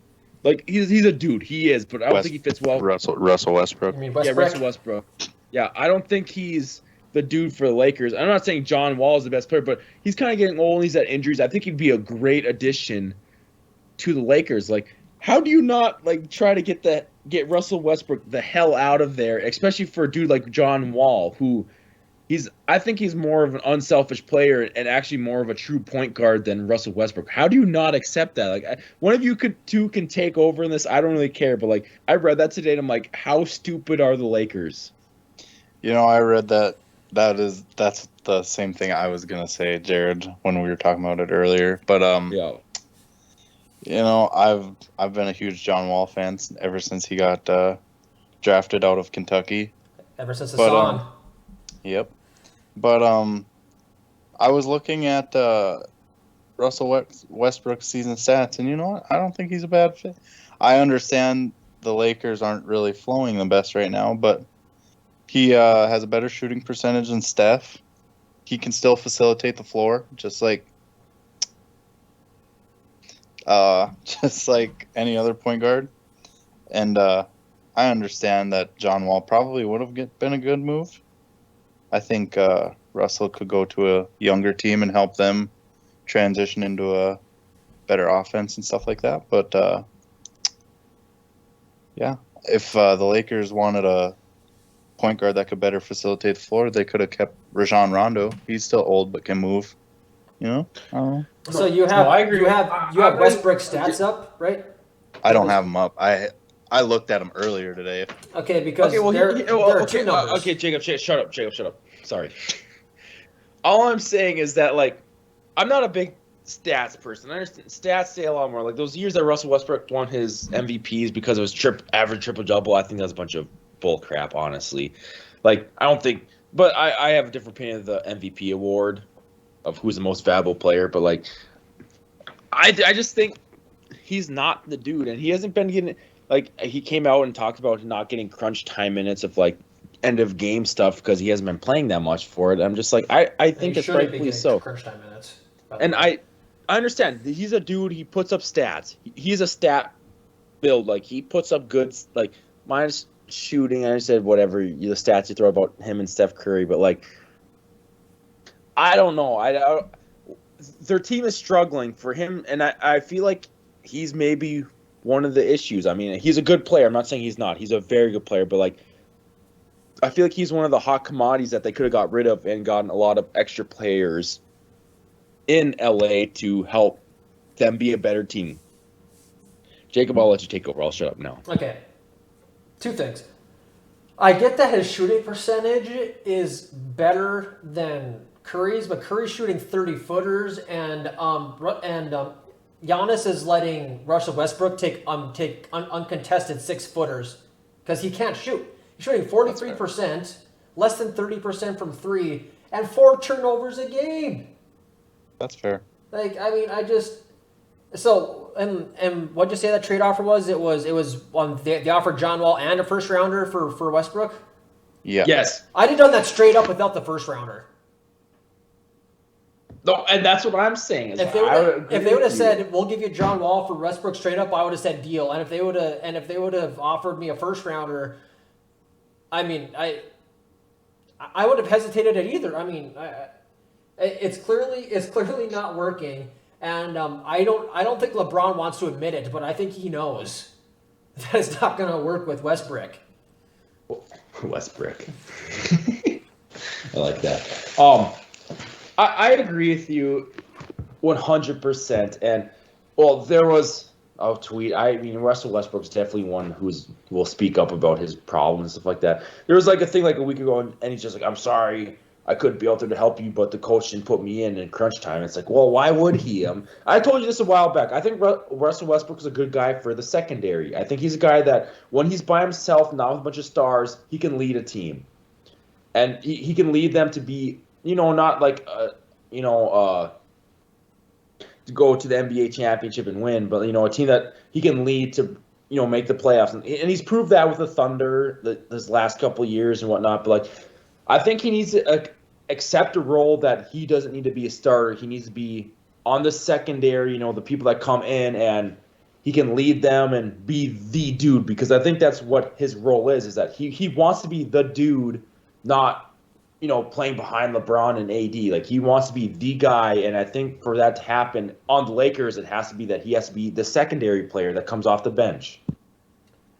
Like he's a dude, he is, but I don't think he fits well. Russell Westbrook. I mean, Westbrook. Yeah, Russell Westbrook. Yeah, I don't think he's the dude for the Lakers. I'm not saying John Wall is the best player, but he's kind of getting old and he's had injuries. I think he'd be a great addition to the Lakers. Like, how do you not try to get Russell Westbrook the hell out of there, especially for a dude like John Wall, who I think he's more of an unselfish player and actually more of a true point guard than Russell Westbrook. How do you not accept that? Like, one of you can take over in this. I don't really care, but I read that today and I'm like, how stupid are the Lakers? I read that. That's the same thing I was gonna say, Jared, when we were talking about it earlier. But Yeah. I've been a huge John Wall fan ever since he got drafted out of Kentucky. Ever since the song. Yep. But I was looking at Russell Westbrook's season stats, and you know what? I don't think he's a bad fit. I understand the Lakers aren't really flowing the best right now, but he has a better shooting percentage than Steph. He can still facilitate the floor, just like any other point guard. And I understand that John Wall probably would have been a good move. I think Russell could go to a younger team and help them transition into a better offense and stuff like that. But yeah, if the Lakers wanted a point guard that could better facilitate the floor, they could have kept Rajon Rondo. He's still old but can move. So you have Westbrook's stats up, right? I don't have them up. I looked at them earlier today. Okay, because there are two numbers. Okay, Jacob, shut up. Jacob, shut up. Sorry. All I'm saying is that I'm not a big stats person. I understand stats say a lot more. Like those years that Russell Westbrook won his MVPs because it was average triple double. I think that's a bunch of bull crap, honestly. I don't think, but I have a different opinion of the MVP award of who's the most valuable player. But I just think he's not the dude, and he hasn't been getting he came out and talked about not getting crunch time minutes of end of game stuff because he hasn't been playing that much for it. I'm just I think it's rightfully so. Crunch time minutes. And I understand he's a dude. He puts up stats. He's a stat build. He puts up good minus shooting. I said whatever the stats you throw about him and Steph Curry, but I don't know. Their team is struggling for him, and I feel like he's maybe one of the issues. I mean, he's a good player. I'm not saying he's not. He's a very good player, but I feel like he's one of the hot commodities that they could have got rid of and gotten a lot of extra players in LA to help them be a better team. Jacob, I'll let you take over. I'll shut up now. Okay. Two things. I get that his shooting percentage is better than Curry's, but Curry's shooting 30-footers, and Giannis is letting Russell Westbrook take uncontested 6-footers because he can't shoot. He's shooting 43%, less than 30% from three, and 4 turnovers a game. That's fair. And what'd you say that trade offer was? It was they offered John Wall and a first rounder for Westbrook. Yeah. Yes. I'd have done that straight up without the first rounder. No, and that's what I'm saying. If they would have said we'll give you John Wall for Westbrook straight up, I would have said deal. And if they would have offered me a first rounder, I mean, I would have hesitated at either. I mean, it's clearly not working. And I don't think LeBron wants to admit it, but I think he knows that it's not going to work with Westbrook. Westbrook. I like that. I agree with you 100%. And, well, there was a tweet. I mean, Russell Westbrook's definitely one will speak up about his problems and stuff like that. There was like a thing like a week ago, and he's just like, I'm sorry. I couldn't be out there to help you, but the coach didn't put me in crunch time. It's like, well, why would he? I told you this a while back. I think Russell Westbrook is a good guy for the secondary. I think he's a guy that when he's by himself, not with a bunch of stars, he can lead a team. And he can lead them to be, not like, to go to the NBA championship and win, but, a team that he can lead to, make the playoffs. And he's proved that with the Thunder this last couple of years and whatnot. But, like, I think he needs to accept a role that he doesn't need to be a starter. He needs to be on the secondary, the people that come in, and he can lead them and be the dude, because I think that's what his role is that he wants to be the dude, not, playing behind LeBron and AD. Like, he wants to be the guy, and I think for that to happen on the Lakers, it has to be that he has to be the secondary player that comes off the bench.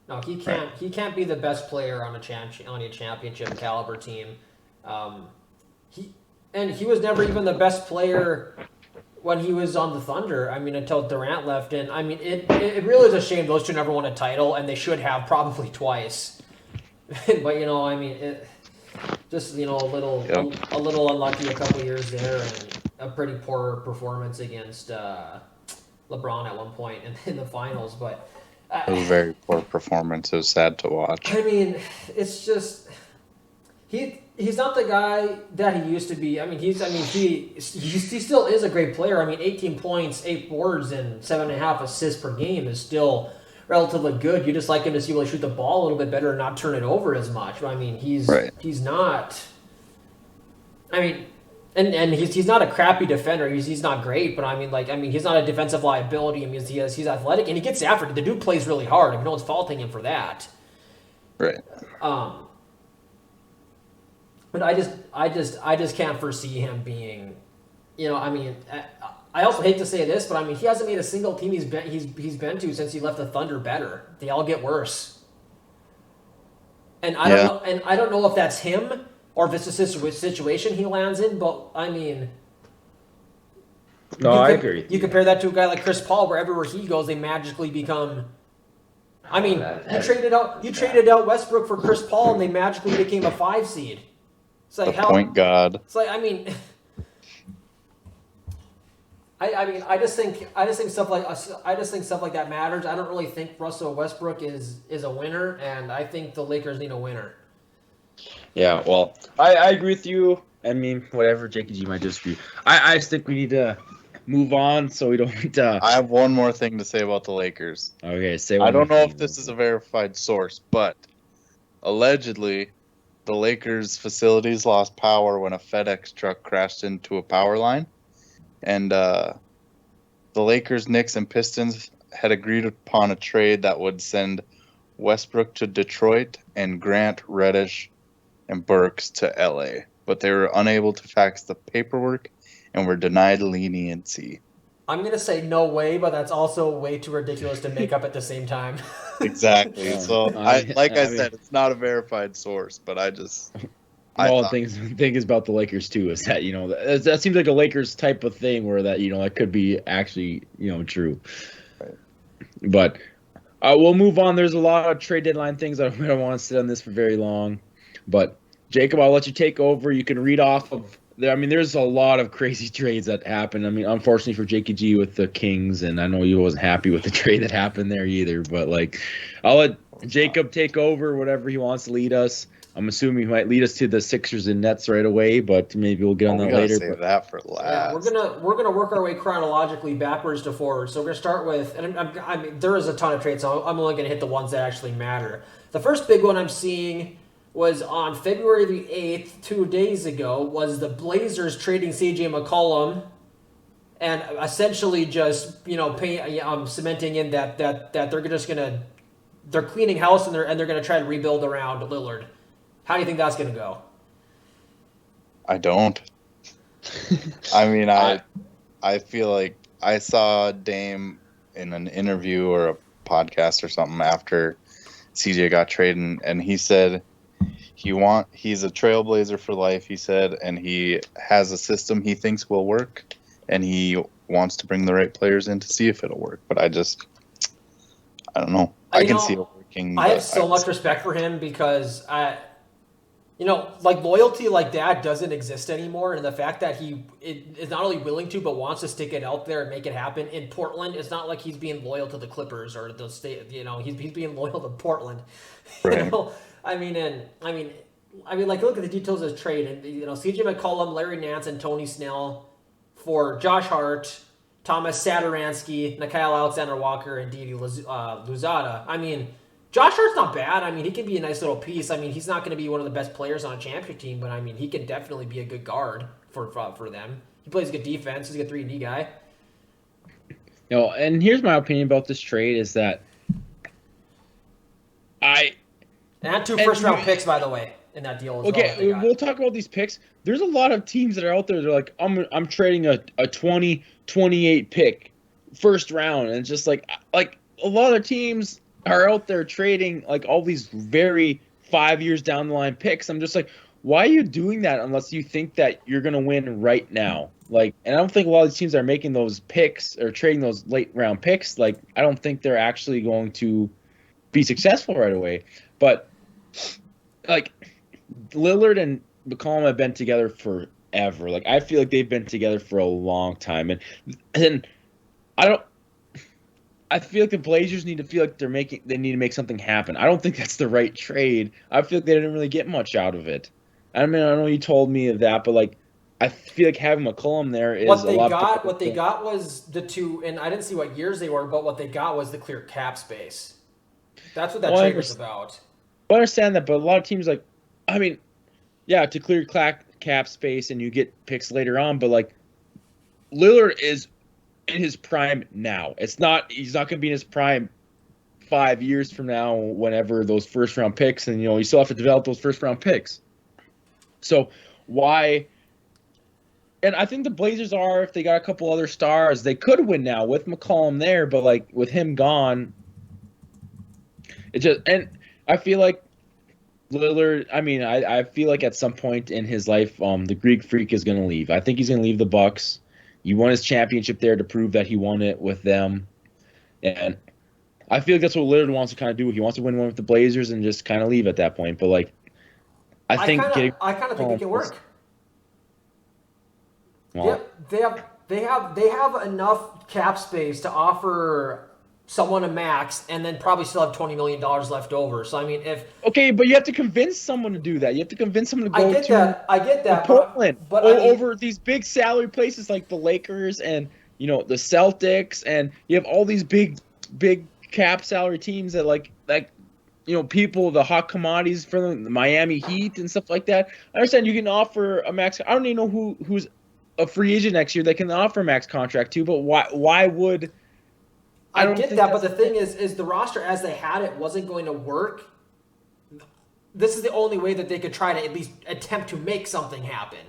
No, he can't. Right. He can't be the best player on a championship caliber team. He was never even the best player when he was on the Thunder. I mean, until Durant left, and I mean, it really is a shame those two never won a title, and they should have probably twice. But a little unlucky a couple years there, and a pretty poor performance against LeBron at one point in the finals, but. It was a very poor performance. It was sad to watch. I mean, it's just he's not the guy that he used to be. I mean, he still is a great player. I mean, 18 points, 8 boards, and 7.5 assists per game is still relatively good. You just like him to see shoot the ball a little bit better and not turn it over as much. But I mean, he's not. I mean. And he's not a crappy defender. He's not great, but he's not a defensive liability. I mean, he's athletic and he gets after it. The dude plays really hard. I mean, no one's faulting him for that. Right. But I just can't foresee him being, I also hate to say this, but I mean, he hasn't made a single team he's been to since he left the Thunder better. They all get worse. And I don't know if that's him. Or if it's a situation he lands in, but I mean, I agree. You compare that to a guy like Chris Paul, where everywhere he goes, they magically become. I mean, you traded out Westbrook for Chris Paul, and they magically became a 5 seed. It's like point God. It's like I mean, I just think stuff like that matters. I don't really think Russell Westbrook is a winner, and I think the Lakers need a winner. Yeah, well, I agree with you. I mean, whatever, Jake and G might disagree. I just think we need to move on so we don't... I have one more thing to say about the Lakers. Okay, say I don't know if this is a verified source, but allegedly the Lakers facilities lost power when a FedEx truck crashed into a power line. And the Lakers, Knicks, and Pistons had agreed upon a trade that would send Westbrook to Detroit and Grant, Reddish, and Burks to LA, but they were unable to fax the paperwork and were denied leniency. I'm going to say no way, but that's also way too ridiculous to make up at the same time. Exactly. So, I said, it's not a verified source, but I Well, thing is about the Lakers too is that that seems like a Lakers type of thing where that that could be actually true. Right. But we'll move on. There's a lot of trade deadline things. I don't want to sit on this for very long. But Jacob, I'll let you take over. You can read off of there. I mean, there's a lot of crazy trades that happened. I mean, unfortunately for Jakey G with the Kings, and I know you wasn't happy with the trade that happened there either. But I'll let Jacob take over whatever he wants to lead us. I'm assuming he might lead us to the Sixers and Nets right away, but maybe we'll get on that later. Save that for last. Yeah, we're gonna work our way chronologically backwards to forward. So we're gonna start with, and I mean there is a ton of trades, so I'm only gonna hit the ones that actually matter. The first big one I'm seeing was on February the 8th, 2 days ago, was the Blazers trading CJ McCollum, and essentially just cementing in that they're cleaning house and they're gonna try to rebuild around Lillard. How do you think that's going to go? I don't. I mean, I feel like I saw Dame in an interview or a podcast or something after CJ got traded, and he said he's a trailblazer for life, he said, and he has a system he thinks will work, and he wants to bring the right players in to see if it'll work. But I don't know. I can see it working. I have so much respect for him because loyalty like that doesn't exist anymore, and the fact that he is not only willing to but wants to stick it out there and make it happen in Portland. It's not like he's being loyal to the Clippers or the state. He's being loyal to Portland. Right. I mean, look at the details of the trade, and CJ McCollum, Larry Nance, and Tony Snell for Josh Hart, Thomas Satoransky, Nikhil Alexander-Walker, and Didi Luzada. I mean, Josh Hart's not bad. I mean, he can be a nice little piece. I mean, he's not going to be one of the best players on a championship team, but I mean, he can definitely be a good guard for them. He plays good defense. He's a good 3-and-D guy. And here's my opinion about this trade is that and had 2 first-round picks, by the way, in that deal as well. Okay, we'll talk about these picks. There's a lot of teams that are out there. They're like, I'm trading a 2028 pick, first round, and it's just like a lot of teams are out there trading like all these very 5 years down the line picks. I'm just like, why are you doing that unless you think that you're gonna win right now? And I don't think a lot of these teams are making those picks or trading those late round picks. I don't think they're actually going to be successful right away. But Lillard and McCollum have been together forever. I feel like they've been together for a long time, and I feel like the Blazers need to feel like they need to make something happen. I don't think that's the right trade. I feel like they didn't really get much out of it. I mean, I know you told me of that, but I feel like having McCollum there is what they got was the 2, and I didn't see what years they were, but what they got was the clear cap space. That's what that trade was about. I understand that, but a lot of teams to clear cap space and you get picks later on, but Lillard is in his prime now. He's not going to be in his prime 5 years from now whenever those first round picks, and you still have to develop those first round picks. So why? And I think the Blazers if they got a couple other stars, they could win now with McCollum there, but with him gone, and I feel like Lillard, I feel like at some point in his life, the Greek Freak is going to leave. I think he's going to leave the Bucks. He won his championship there to prove that he won it with them. And I feel like that's what Lillard wants to kind of do. He wants to win one with the Blazers and just kind of leave at that point. But I kind of think it can work. Well, they have enough cap space to offer someone a max, and then probably still have $20 million left over. So but you have to convince someone to do that. You have to convince someone to go I get that. Portland, but over these big salary places like the Lakers and the Celtics, and you have all these big cap salary teams that people, the hot commodities for them, the Miami Heat and stuff like that. I understand you can offer a max. I don't even know who's a free agent next year that can offer a max contract to, but why would? I get that, but the thing is the roster as they had it wasn't going to work. This is the only way that they could try to at least attempt to make something happen.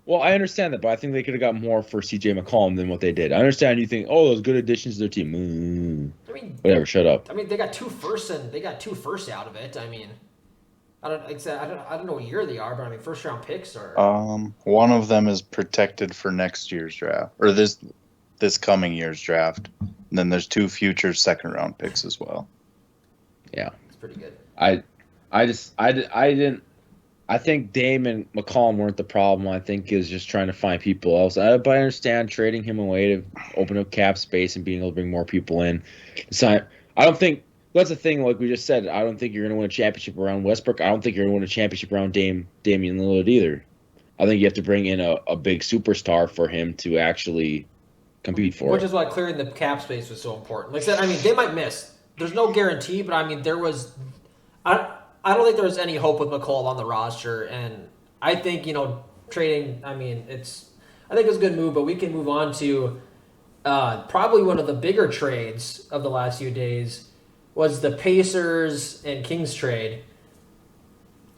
Well, I understand that, but I think they could have got more for CJ McCollum than what they did. I understand you think, those good additions to their team. Whatever, shut up. They got 2 firsts out of it. I don't know what year they are, but I mean, first round picks are. One of them is protected for next year's draft, or this coming year's draft. And then there's 2 future second round picks as well. Yeah, It's pretty good. I think Dame and McCollum weren't the problem. I think is just trying to find people else. But I understand trading him away to open up cap space and being able to bring more people in. So I don't think that's the thing. Like we just said, I don't think you're going to win a championship around Westbrook. I don't think you're going to win a championship around Damian Lillard either. I think you have to bring in a big superstar for him to actually compete for Which it. is why clearing the cap space was so important. Like I said, I mean, they might miss. There's no guarantee, but I mean, there was. I don't think there was any hope with McCollum on the roster, and I think trading. I mean, I think it's a good move, but we can move on to probably one of the bigger trades of the last few days was the Pacers and Kings trade.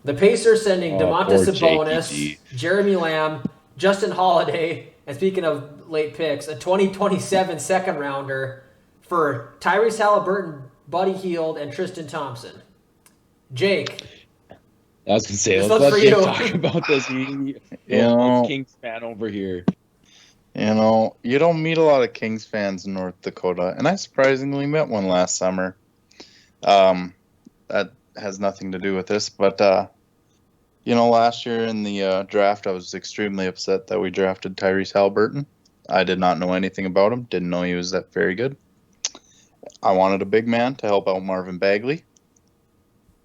The Pacers sending Domantas poor Sabonis, JGG. Jeremy Lamb, Justin Holiday, and speaking of late picks, a 2027 second rounder for Tyrese Halliburton, Buddy Hield, and Tristan Thompson. Jake, I was gonna say, this let's one's let for Jake you. talk about this. He, Kings fan over here. You don't meet a lot of Kings fans in North Dakota, and I surprisingly met one last summer. That has nothing to do with this, but last year in the draft, I was extremely upset that we drafted Tyrese Halliburton. I did not know anything about him. Didn't know he was that very good. I wanted a big man to help out Marvin Bagley.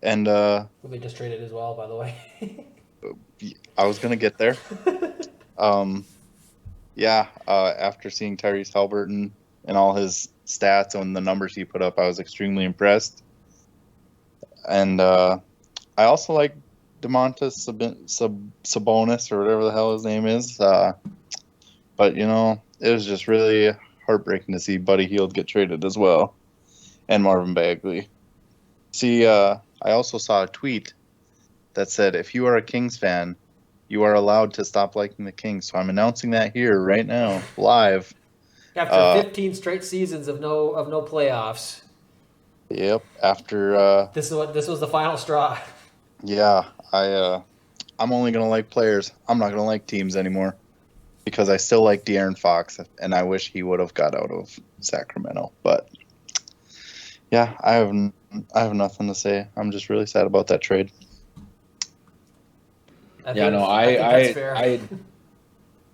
And Who they just traded as well, by the way. I was going to get there. After seeing Tyrese Halliburton and all his stats and the numbers he put up, I was extremely impressed. And I also like Domantas Sabonis, or whatever the hell his name is. But, it was just really heartbreaking to see Buddy Hield get traded as well, and Marvin Bagley. See, I also saw a tweet that said, if you are a Kings fan, you are allowed to stop liking the Kings. So I'm announcing that here right now, live. After 15 straight seasons of no playoffs. Yep. After this was the final straw. Yeah, I'm only gonna like players. I'm not gonna like teams anymore because I still like De'Aaron Fox, and I wish he would have got out of Sacramento. But yeah, I have nothing to say. I'm just really sad about that trade. I think that's fair.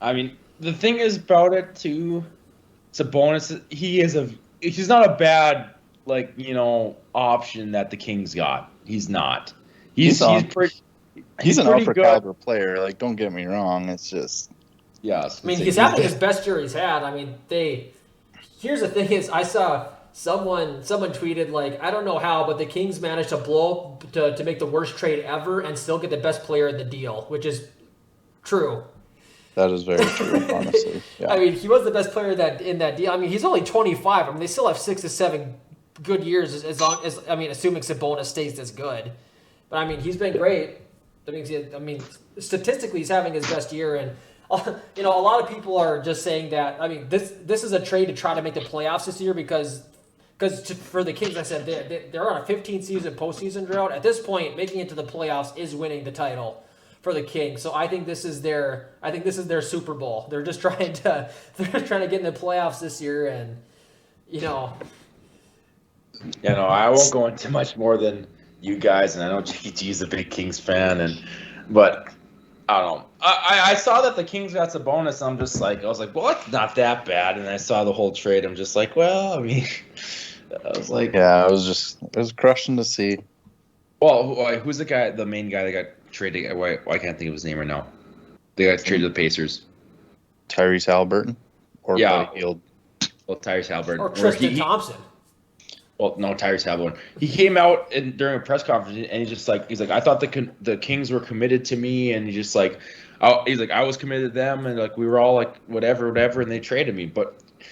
I mean, the thing is about it too. Sabonis, he's not a bad option that the Kings got. He's not. He's an upper caliber player. Like, don't get me wrong. It's just I mean, he's having his best year he's had. I mean, here's the thing is, I saw someone tweeted, like, I don't know how, but the Kings managed to make the worst trade ever and still get the best player in the deal, which is true. That is very true, honestly. Yeah. I mean, he was the best player in that deal. I mean, he's only 25. I mean, they still have 6 to 7 good years as long as, I mean, assuming Sabonis stays this good. But I mean, he's been great. I mean, statistically, he's having his best year, and a lot of people are just saying that. I mean, this is a trade to try to make the playoffs this year because for the Kings, I said they're on a 15-season postseason drought. At this point, making it to the playoffs is winning the title for the Kings. So I think this is their Super Bowl. They're just trying to get in the playoffs this year, and I won't go into much more than you guys, and I know JG is a big Kings fan, but I don't know. I saw that the Kings got Sabonis. I was like, well, it's not that bad. And I saw the whole trade. I'm just like, well, I mean, I was like, yeah, it was crushing to see. Well, who's the main guy that got traded? Why I can't think of his name right now. They got traded to the Pacers. Tyrese Halliburton or Buddy Hield. Well, Tyrese Halliburton or Tristan Thompson. Well, no, Tyrese Halliburton. He came out during a press conference and he's like, I thought the Kings were committed to me, and he's like, I was committed to them, and like we were all like whatever, and they traded me.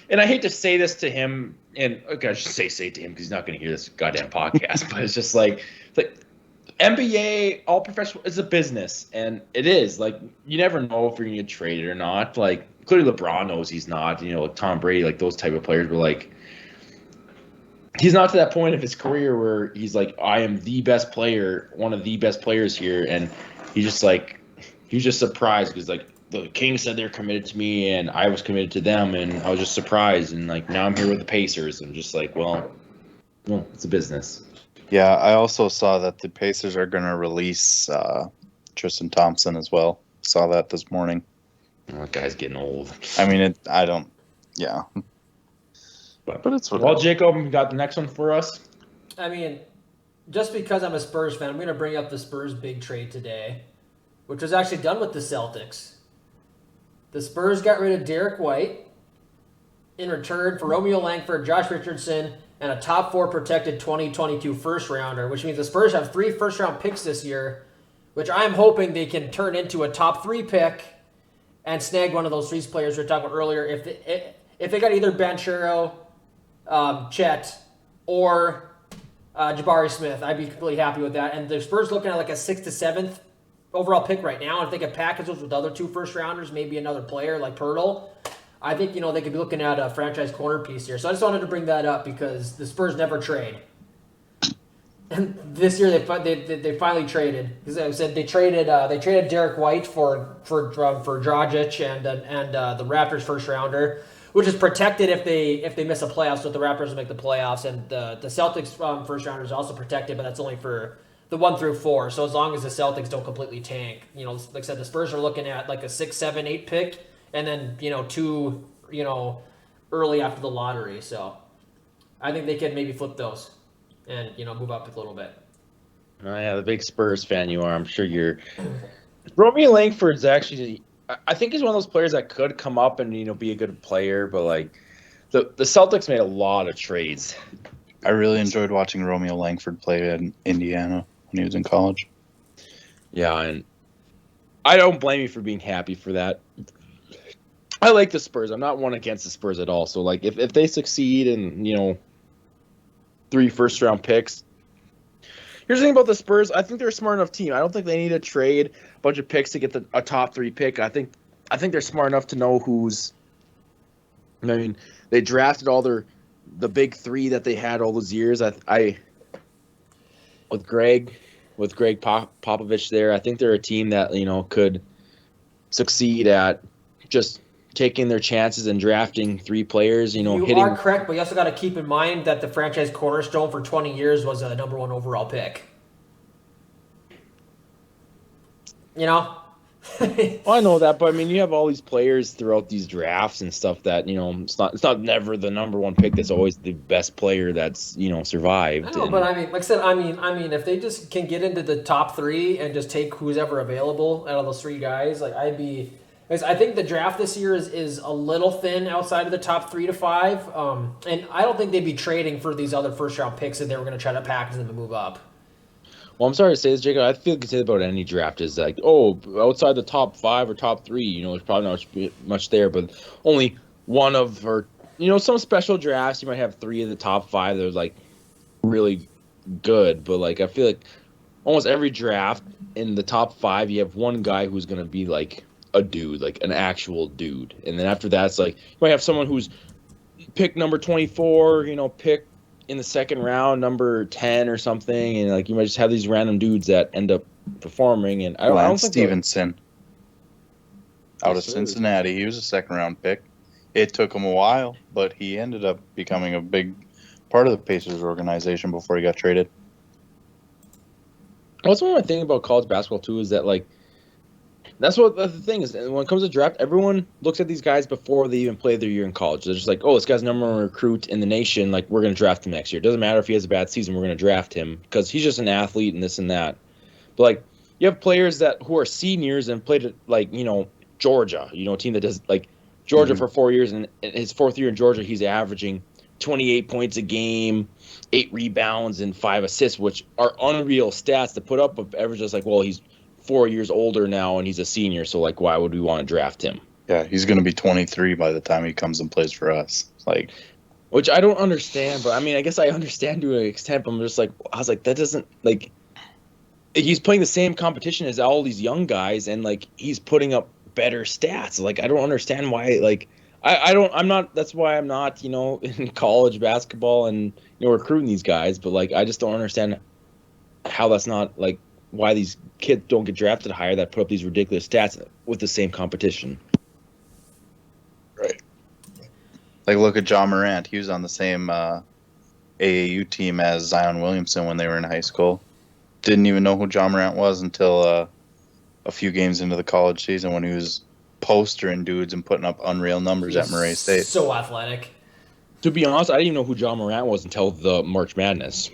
And I hate to say this to him, and okay, I should say to him because he's not going to hear this goddamn podcast. But it's just like NBA, all professional, is a business, and it is like you never know if you're going to get traded or not. Like clearly LeBron knows he's not. Like Tom Brady, like those type of players were like. he's not to that point of his career where he's like, I am the best player, one of the best players here, and he's just like, he's just surprised because like the Kings said they're committed to me, and I was committed to them, and I was just surprised, and like now I'm here with the Pacers. I'm just like, well, it's a business. Yeah, I also saw that the Pacers are going to release Tristan Thompson as well. Saw that this morning. Oh, that guy's getting old. I mean, yeah. But it's well, Jacob, you got the next one for us? I mean, just because I'm a Spurs fan, I'm going to bring up the Spurs big trade today, which was actually done with the Celtics. The Spurs got rid of Derek White in return for Romeo Langford, Josh Richardson, and a top 4 protected 2022 first rounder, which means the Spurs have 3 first round picks this year, which I'm hoping they can turn into a top 3 pick and snag one of those 3 players we were talking about earlier. If they got either Banchero, Chet, or Jabari Smith, I'd be completely happy with that. And the Spurs looking at like a 6th to 7th overall pick right now. And if they could package those with the other 2 first rounders, maybe another player like Pirtle, I think, they could be looking at a franchise corner piece here. So I just wanted to bring that up because the Spurs never trade. And this year they finally traded. Because I said they traded Derek White for Dragic and the Raptors first rounder, which is protected if they miss a playoff, so if the Raptors will make the playoffs. And the Celtics first rounder is also protected, but that's only for the 1 through 4. So as long as the Celtics don't completely tank, like I said, the Spurs are looking at like a 6, 7, 8 pick. And then, 2, early after the lottery. So I think they can maybe flip those and, move up a little bit. Oh, yeah, the big Spurs fan you are. I'm sure you're. Romeo Langford's actually, I think he's one of those players that could come up and, be a good player. But, like, the Celtics made a lot of trades. I really enjoyed watching Romeo Langford play in Indiana when he was in college. Yeah, and I don't blame you for being happy for that. I like the Spurs. I'm not one against the Spurs at all. So, like, if they succeed and, 3 first-round picks. Here's the thing about the Spurs. I think they're a smart enough team. I don't think they need to trade a bunch of picks to get a top 3 pick. I think they're smart enough to know who's – I mean, they drafted all the big 3 that they had all those years. With Greg Popovich there, I think they're a team that, could succeed at just – taking their chances and drafting 3 players, You are correct, but you also got to keep in mind that the franchise cornerstone for 20 years was a number 1 overall pick. Well, I know that, but I mean, you have all these players throughout these drafts and stuff that, it's not never the number 1 pick that's always the best player that's, survived. I know, but I mean, like I said, I mean, if they just can get into the top 3 and just take who's ever available out of those 3 guys, like I think the draft this year is a little thin outside of the top 3 to 5, and I don't think they'd be trading for these other first-round picks if they were going to try to package them to move up. Well, I'm sorry to say this, Jacob. I feel you can say about any draft is like, outside the top 5 or top 3, there's probably not much there, but only one of or some special drafts you might have 3 of the top 5 that are like really good, but like I feel like almost every draft in the top 5 you have one guy who's going to be like a dude, like an actual dude. And then after that, it's like you might have someone who's pick number 24, pick in the second round, number 10 or something. And like you might just have these random dudes that end up performing. And I don't think Stevenson out of Cincinnati. He was a second round pick. It took him a while, but he ended up becoming a big part of the Pacers organization before he got traded. What's one of my thing about college basketball too is that like, that's what the thing is. When it comes to draft, everyone looks at these guys before they even play their year in college. They're just like, this guy's number 1 recruit in the nation. Like, we're going to draft him next year. It doesn't matter if he has a bad season. We're going to draft him because he's just an athlete and this and that. But, like, you have players who are seniors and played at, like, Georgia, a team that does, like, Georgia for 4 years. And in his 4th year in Georgia, he's averaging 28 points a game, 8 rebounds, and 5 assists, which are unreal stats to put up. But averages like, he's 4 years older now and he's a senior, so like why would we want to draft him? Yeah, he's going to be 23 by the time he comes and plays for us. Like, which I don't understand, but I mean, I guess I understand to an extent. But I'm just like, I was like, that doesn't like. He's playing the same competition as all these young guys, and like he's putting up better stats. Like I don't understand why. Like I'm not. That's why I'm not, in college basketball and recruiting these guys. But like, I just don't understand how that's not like why these kids don't get drafted higher that put up these ridiculous stats with the same competition. Right. Like, look at John Morant. He was on the same AAU team as Zion Williamson when they were in high school. Didn't even know who John Morant was until a few games into the college season when he was postering dudes and putting up unreal numbers at Murray State. So athletic. To be honest, I didn't even know who John Morant was until the March Madness.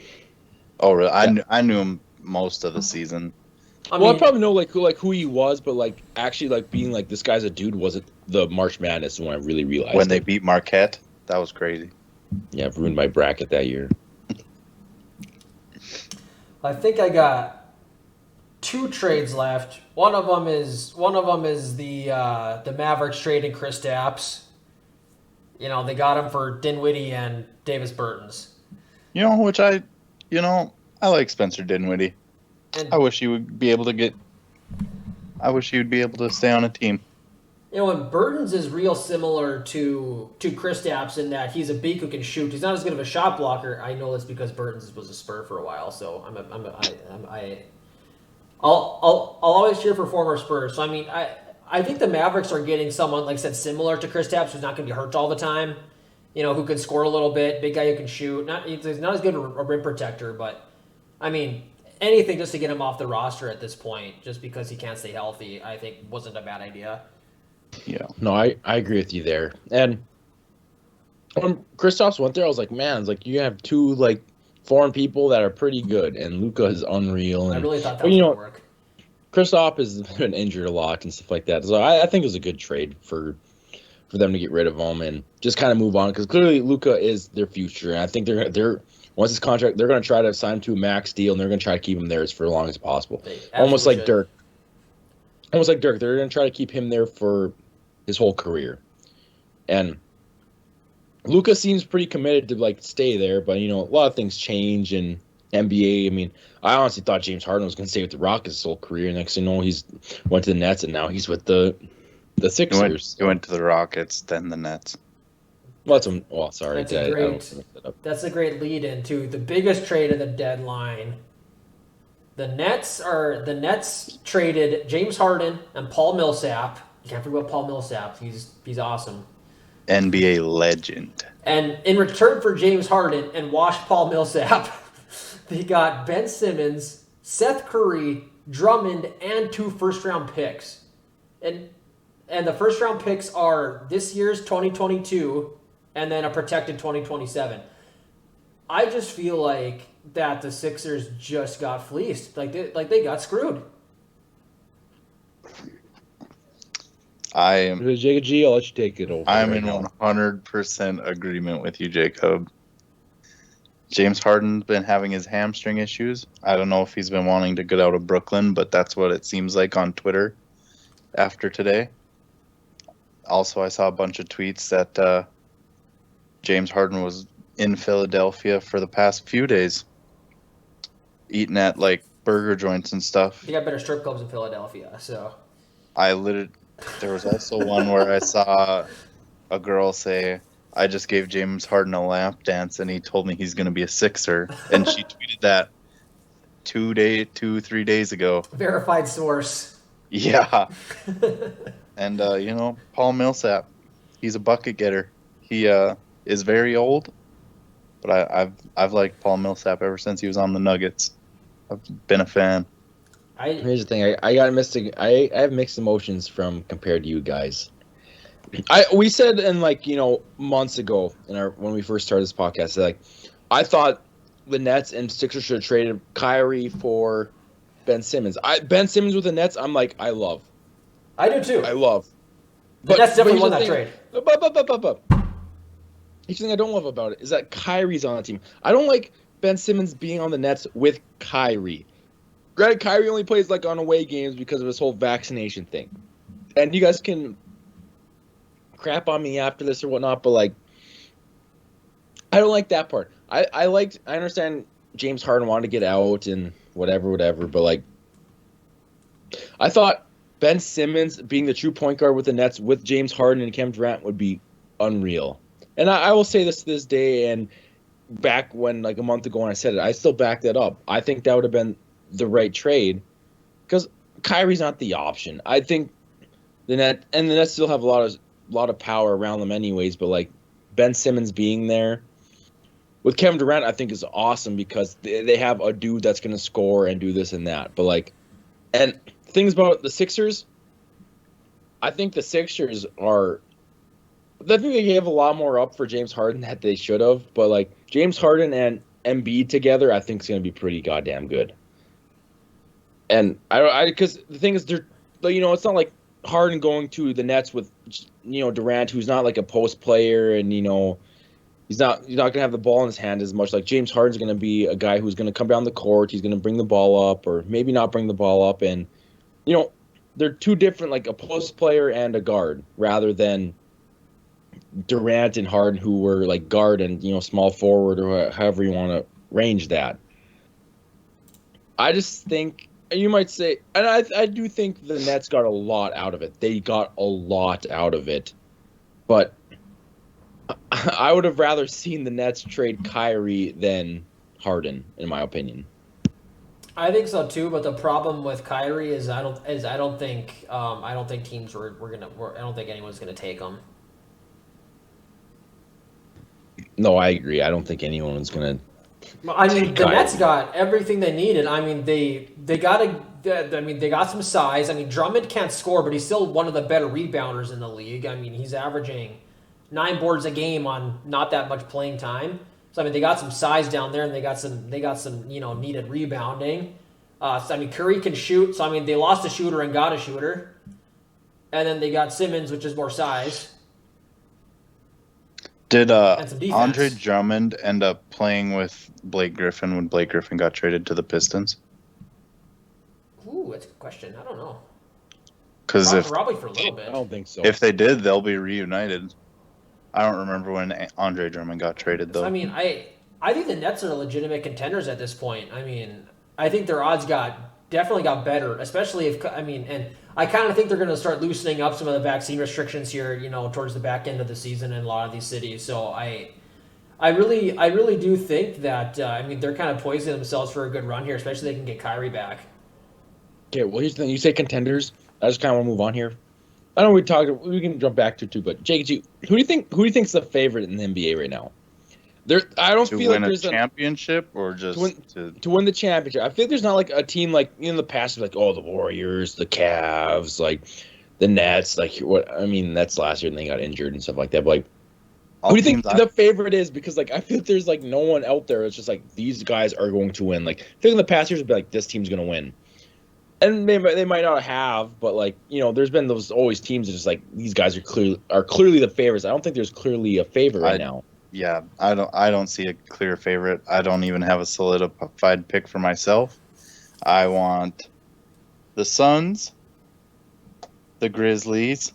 Oh, really? I knew him most of the season. I probably know who he was, but like actually like being like this guy's a dude wasn't the March Madness when I really realized when they beat Marquette. That was crazy. Yeah, ruined my bracket that year. I think I got 2 trades left. One of them is the Mavericks trading Kristaps. They got him for Dinwiddie and Davis Bertans. I like Spencer Dinwiddie. And, I wish he would be able to stay on a team. And Bertans is real similar to Kristaps in that he's a big who can shoot. He's not as good of a shot blocker. I know that's because Bertans was a Spur for a while, so I'll always cheer for former Spurs. So I think the Mavericks are getting someone, like I said, similar to Kristaps, who's not going to be hurt all the time. Who can score a little bit, big guy who can shoot. He's not as good a rim protector, but anything just to get him off the roster at this point, just because he can't stay healthy, I think wasn't a bad idea. Yeah, no, I agree with you there. And when Kristaps went there, I was like, man, it's like you have 2 like foreign people that are pretty good, and Luka is unreal. And I really thought that was going to work. Kristaps has been injured a lot and stuff like that, so I think it was a good trade for them to get rid of him and just kind of move on, because clearly Luka is their future, and I think they're once his contract, they're going to try to sign him to a max deal, and they're going to try to keep him there for as long as possible. Almost like Dirk. Almost like Dirk. They're going to try to keep him there for his whole career. And Luka seems pretty committed to like stay there, but a lot of things change in NBA. I honestly thought James Harden was going to stay with the Rockets his whole career. Next thing you know, he's went to the Nets, and now he's with the Sixers. He went to the Rockets, then the Nets. Sorry. That's a great lead into the biggest trade of the deadline. The Nets traded James Harden and Paul Millsap. You can't forget about Paul Millsap. He's awesome. NBA legend. And in return for James Harden and washed Paul Millsap, they got Ben Simmons, Seth Curry, Drummond, and 2 first-round picks. And the first-round picks are this year's 2022 and then a protected 2027. I just feel like that the Sixers just got fleeced. Like they got screwed. Jacob G, I'll let you take it over. I'm in 100% agreement with you, Jacob. James Harden's been having his hamstring issues. I don't know if he's been wanting to get out of Brooklyn, but that's what it seems like on Twitter after today. Also, I saw a bunch of tweets that James Harden was in Philadelphia for the past few days, eating at like burger joints and stuff. They got better strip clubs in Philadelphia, so. There was also one where I saw a girl say, I just gave James Harden a lap dance and he told me he's going to be a Sixer. And she tweeted that 3 days ago. Verified source. Yeah. And, Paul Millsap, he's a bucket getter. He is very old, but I've liked Paul Millsap ever since he was on the Nuggets. I've been a fan. Here's the thing. I have mixed emotions compared to you guys. We said in months ago when we first started this podcast, I thought the Nets and Sixers should have traded Kyrie for Ben Simmons. Ben Simmons with the Nets, I love. I do too. I love. But that's definitely won that trade. Each thing I don't love about it is that Kyrie's on the team. I don't like Ben Simmons being on the Nets with Kyrie. Granted, Kyrie only plays on away games because of his whole vaccination thing. And you guys can crap on me after this or whatnot, but I don't like that part. I understand James Harden wanted to get out and whatever, but I thought Ben Simmons being the true point guard with the Nets with James Harden and Kevin Durant would be unreal. And I will say this to this day, and back when like a month ago when I said it, I still back that up. I think that would have been the right trade because Kyrie's not the option. I think the Nets still have a lot of power around them anyways, but like Ben Simmons being there with Kevin Durant, I think is awesome because they have a dude that's going to score and do this and that. But like, and things about the Sixers, I think the Sixers are. I think they gave a lot more up for James Harden that they should have. But like James Harden and Embiid together, I think is going to be pretty goddamn good. And because the thing is, it's not like Harden going to the Nets with, Durant, who's not like a post player, and he's not gonna have the ball in his hand as much. Like James Harden's gonna be a guy who's gonna come down the court. He's gonna bring the ball up, or maybe not bring the ball up, and they're two different, like a post player and a guard, rather than Durant and Harden, who were like guard and small forward, or however you want to range that. I just think you might say, and I do think the Nets got a lot out of it. They got a lot out of it, but I would have rather seen the Nets trade Kyrie than Harden, in my opinion. I think so too, but the problem with Kyrie is I don't think teams I don't think anyone's gonna take him. No, I agree. I don't think anyone's gonna. I mean, the Nets got everything they needed. I mean, they got some size. I mean, Drummond can't score, but he's still one of the better rebounders in the league. I mean, he's averaging 9 boards a game on not that much playing time. So I mean, they got some size down there, and they got some needed rebounding. So I mean, Curry can shoot. So I mean, they lost a shooter and got a shooter, and then they got Simmons, which is more size. Did Andre Drummond end up playing with Blake Griffin when Blake Griffin got traded to the Pistons? Ooh, that's a good question. I don't know. Because probably for a little bit. I don't think so. If they did, they'll be reunited. I don't remember when Andre Drummond got traded, though. I mean, I think the Nets are legitimate contenders at this point. I mean, I think their odds definitely got better, especially and I kind of think they're going to start loosening up some of the vaccine restrictions here, towards the back end of the season in a lot of these cities. So I really do think that they're kind of poising themselves for a good run here, especially if they can get Kyrie back. Okay, well, here's the thing. You say contenders. I just kind of want to move on here. I know we can jump back to it too, but Jake, who do you think's the favorite in the NBA right now? I don't feel like there's a championship or just to win the championship. I feel like there's not like a team like in the past, like the Warriors, the Cavs, like the Nets, like what I mean. That's last year and they got injured and stuff like that. But like, who do you think the favorite is? Because like I feel like there's like no one out there. It's just like these guys are going to win. Like I think in the past years would be like this team's going to win. And they might not have, but like there's been those always teams that just like these guys are clearly the favorites. I don't think there's clearly a favorite right now. Yeah, I don't see a clear favorite. I don't even have a solidified pick for myself. I want the Suns, the Grizzlies,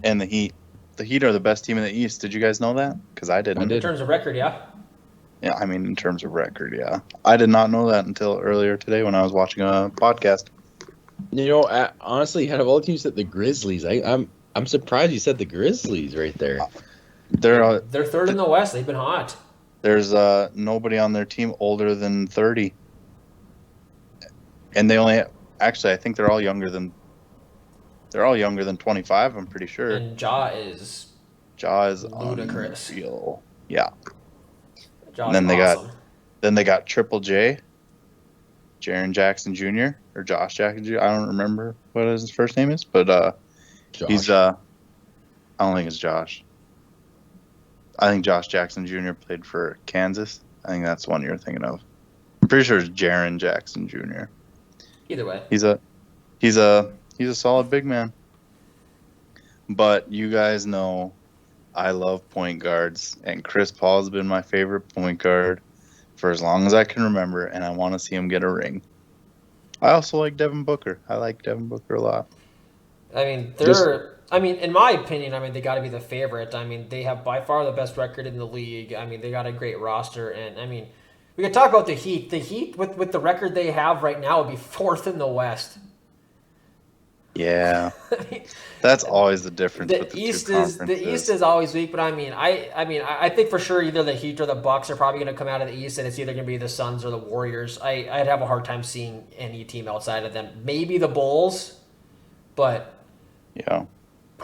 and the Heat. The Heat are the best team in the East. Did you guys know that? Because I didn't. In terms of record, yeah. Yeah, I mean in terms of record, yeah. I did not know that until earlier today when I was watching a podcast. Honestly, out of all the teams, said the Grizzlies. I'm surprised you said the Grizzlies right there. They're third in the West. They've been hot. There's nobody on their team older than 30, and I think they're all younger than 25. I'm pretty sure. And Ja is ludicrous. Unreal. Yeah. Ja's and then awesome. they got Triple J, Jaren Jackson Jr. or Josh Jackson Jr. I don't remember what his first name is, but he's I don't think it's Josh. I think Josh Jackson Jr. played for Kansas. I think that's the one you're thinking of. I'm pretty sure it's Jaren Jackson Jr. Either way, he's a solid big man. But you guys know I love point guards, and Chris Paul has been my favorite point guard for as long as I can remember, and I want to see him get a ring. I also like Devin Booker. I like Devin Booker a lot. I mean, in my opinion, they got to be the favorite. I mean, they have by far the best record in the league. I mean, they got a great roster, and I mean, we could talk about the Heat. The Heat, with the record they have right now, would be fourth in the West. Yeah, I mean, that's always the difference with the the two East conferences. is always weak, but I think for sure either the Heat or the Bucks are probably going to come out of the East, and it's either going to be the Suns or the Warriors. I'd have a hard time seeing any team outside of them. Maybe the Bulls, but Yeah,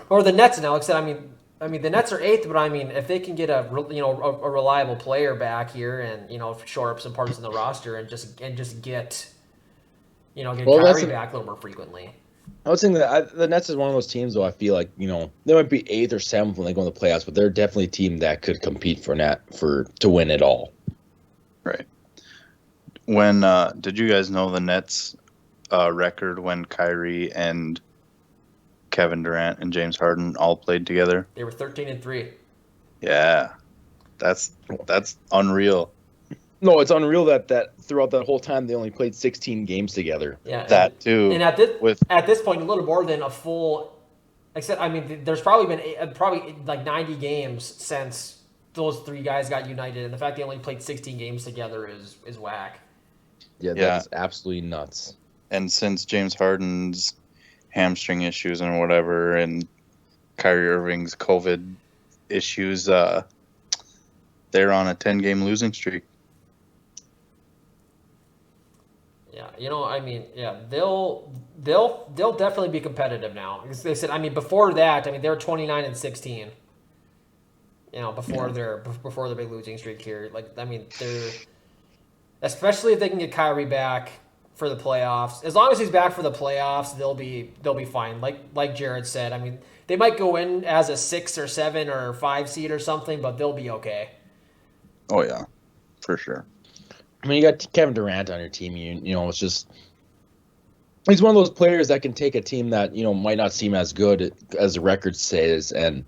or the Nets. And Alex said, I mean the Nets are eighth, but I mean if they can get a reliable player back here and shore up some parts in the roster and just get get Well, Kyrie back a little more frequently. I was saying that the Nets is one of those teams, though. I feel like they might be eighth or seventh when they go in the playoffs, but they're definitely a team that could compete to win it all. right. When did you guys know the Nets record when Kyrie and Kevin Durant and James Harden all played together? They were 13-3. Yeah, that's unreal. No, it's unreal that throughout that whole time they only played 16 games together. Yeah, That too. And at this point, a little more than a full. Except, I mean, there's probably been like 90 games since those three guys got united, and the fact they only played 16 games together is whack. Yeah, that's absolutely nuts. And since James Harden's hamstring issues and whatever, and Kyrie Irving's COVID issues, they're on a 10-game losing streak. Yeah, I mean, yeah, they'll definitely be competitive now. Because they said, I mean, before that, I mean, they were 29-16. Before their big losing streak here, like I mean, they're especially if they can get Kyrie back for the playoffs. As long as he's back for the playoffs, they'll be fine. Like Jared said, I mean, they might go in as a 6 or 7 or 5 seed or something, but they'll be okay. Oh yeah, for sure. I mean, you got Kevin Durant on your team. It's just he's one of those players that can take a team that might not seem as good as the record says and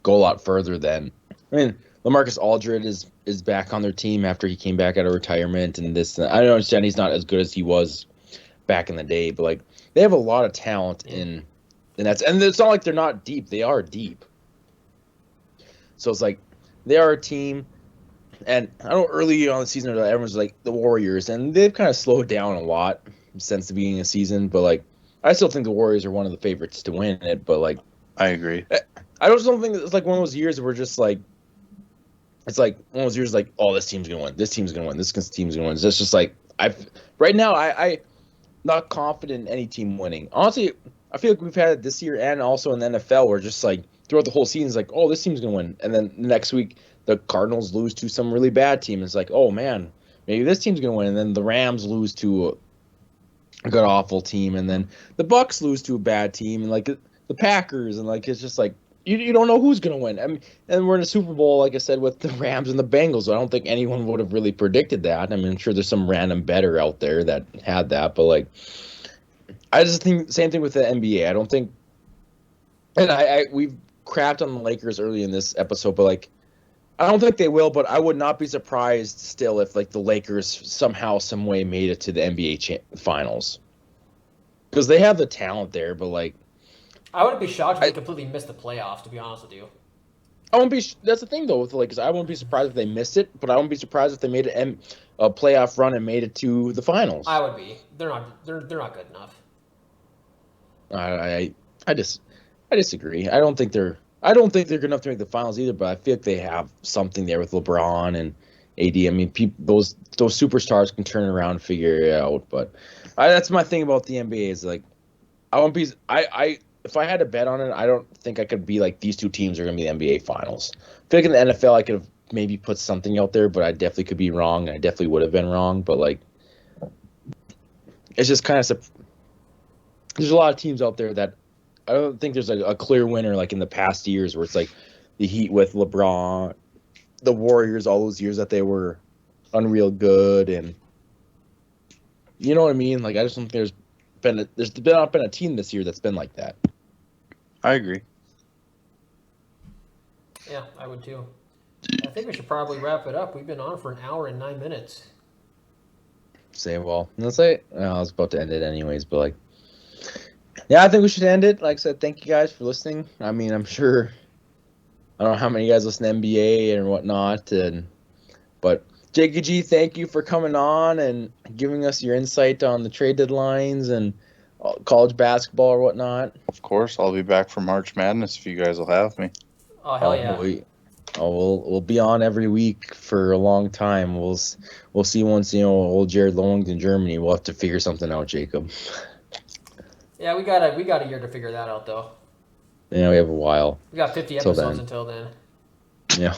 go a lot further than. I mean, LaMarcus Aldridge is back on their team after he came back out of retirement and this. I don't understand he's not as good as he was back in the day, but like they have a lot of talent in that's, and it's not like they're not deep. They are deep. So it's like they are a team. And I know early on in the season, everyone's like the Warriors, and they've kind of slowed down a lot since the beginning of the season. But like, I still think the Warriors are one of the favorites to win it. But like, I agree. I just don't think it's like one of those years where just like, it's like one of those years like, oh, this team's gonna win, this team's gonna win, this team's gonna win. It's just like right now, I not confident in any team winning. Honestly, I feel like we've had it this year and also in the NFL where just like throughout the whole season, it's like, oh, this team's gonna win, and then next week the Cardinals lose to some really bad team. It's like, oh man, maybe this team's gonna win, and then the Rams lose to a good awful team, and then the Bucks lose to a bad team, and like the Packers, and like it's just like you don't know who's gonna win. I mean, and we're in a Super Bowl, like I said, with the Rams and the Bengals. So I don't think anyone would have really predicted that. I mean, I'm sure there's some random bettor out there that had that, but like, I just think same thing with the NBA. I don't think, and we've crapped on the Lakers early in this episode, but like, I don't think they will, but I would not be surprised still if like the Lakers somehow, some way made it to the NBA finals. Because they have the talent there, but like... I wouldn't be shocked if they completely missed the playoffs, to be honest with you. I won't be... That's the thing, though, with the Lakers. I won't be surprised if they missed it, but I won't be surprised if they made a playoff run and made it to the finals. I would be. They're not good enough. I disagree. I don't think they're good enough to make the finals either, but I feel like they have something there with LeBron and AD. I mean, those superstars can turn around and figure it out. But that's my thing about the NBA is like, I won't be. If I had to bet on it, I don't think I could be like these two teams are going to be the NBA finals. I feel like in the NFL, I could have maybe put something out there, but I definitely could be wrong. And I definitely would have been wrong. But like, it's just kind of there's a lot of teams out there that. I don't think there's a clear winner like in the past years where it's like the Heat with LeBron, the Warriors, all those years that they were unreal good, and you know what I mean. Like I just don't think there's not been a team this year that's been like that. I agree. Yeah, I would too. I think we should probably wrap it up. We've been on for an hour and 9 minutes. Let's say I was about to end it anyways, but like. Yeah, I think we should end it. Like I said, thank you guys for listening. I mean, I'm sure I don't know how many of you guys listen to NBA and whatnot, but Jake G, thank you for coming on and giving us your insight on the trade deadlines and college basketball or whatnot. Of course, I'll be back for March Madness if you guys will have me. Oh hell yeah! We'll be on every week for a long time. We'll see once old Jared Long's in Germany. We'll have to figure something out, Jacob. Yeah, we got a year to figure that out though. Yeah, we have a while. We got 50 Till episodes then. until then. Yeah.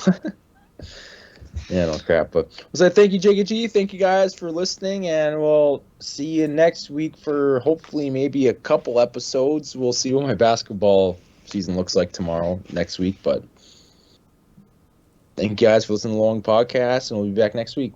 Yeah, no crap. But so thank you, Jake G. Thank you guys for listening, and we'll see you next week for hopefully maybe a couple episodes. We'll see what my basketball season looks like next week. But thank you guys for listening to the long podcast, and we'll be back next week.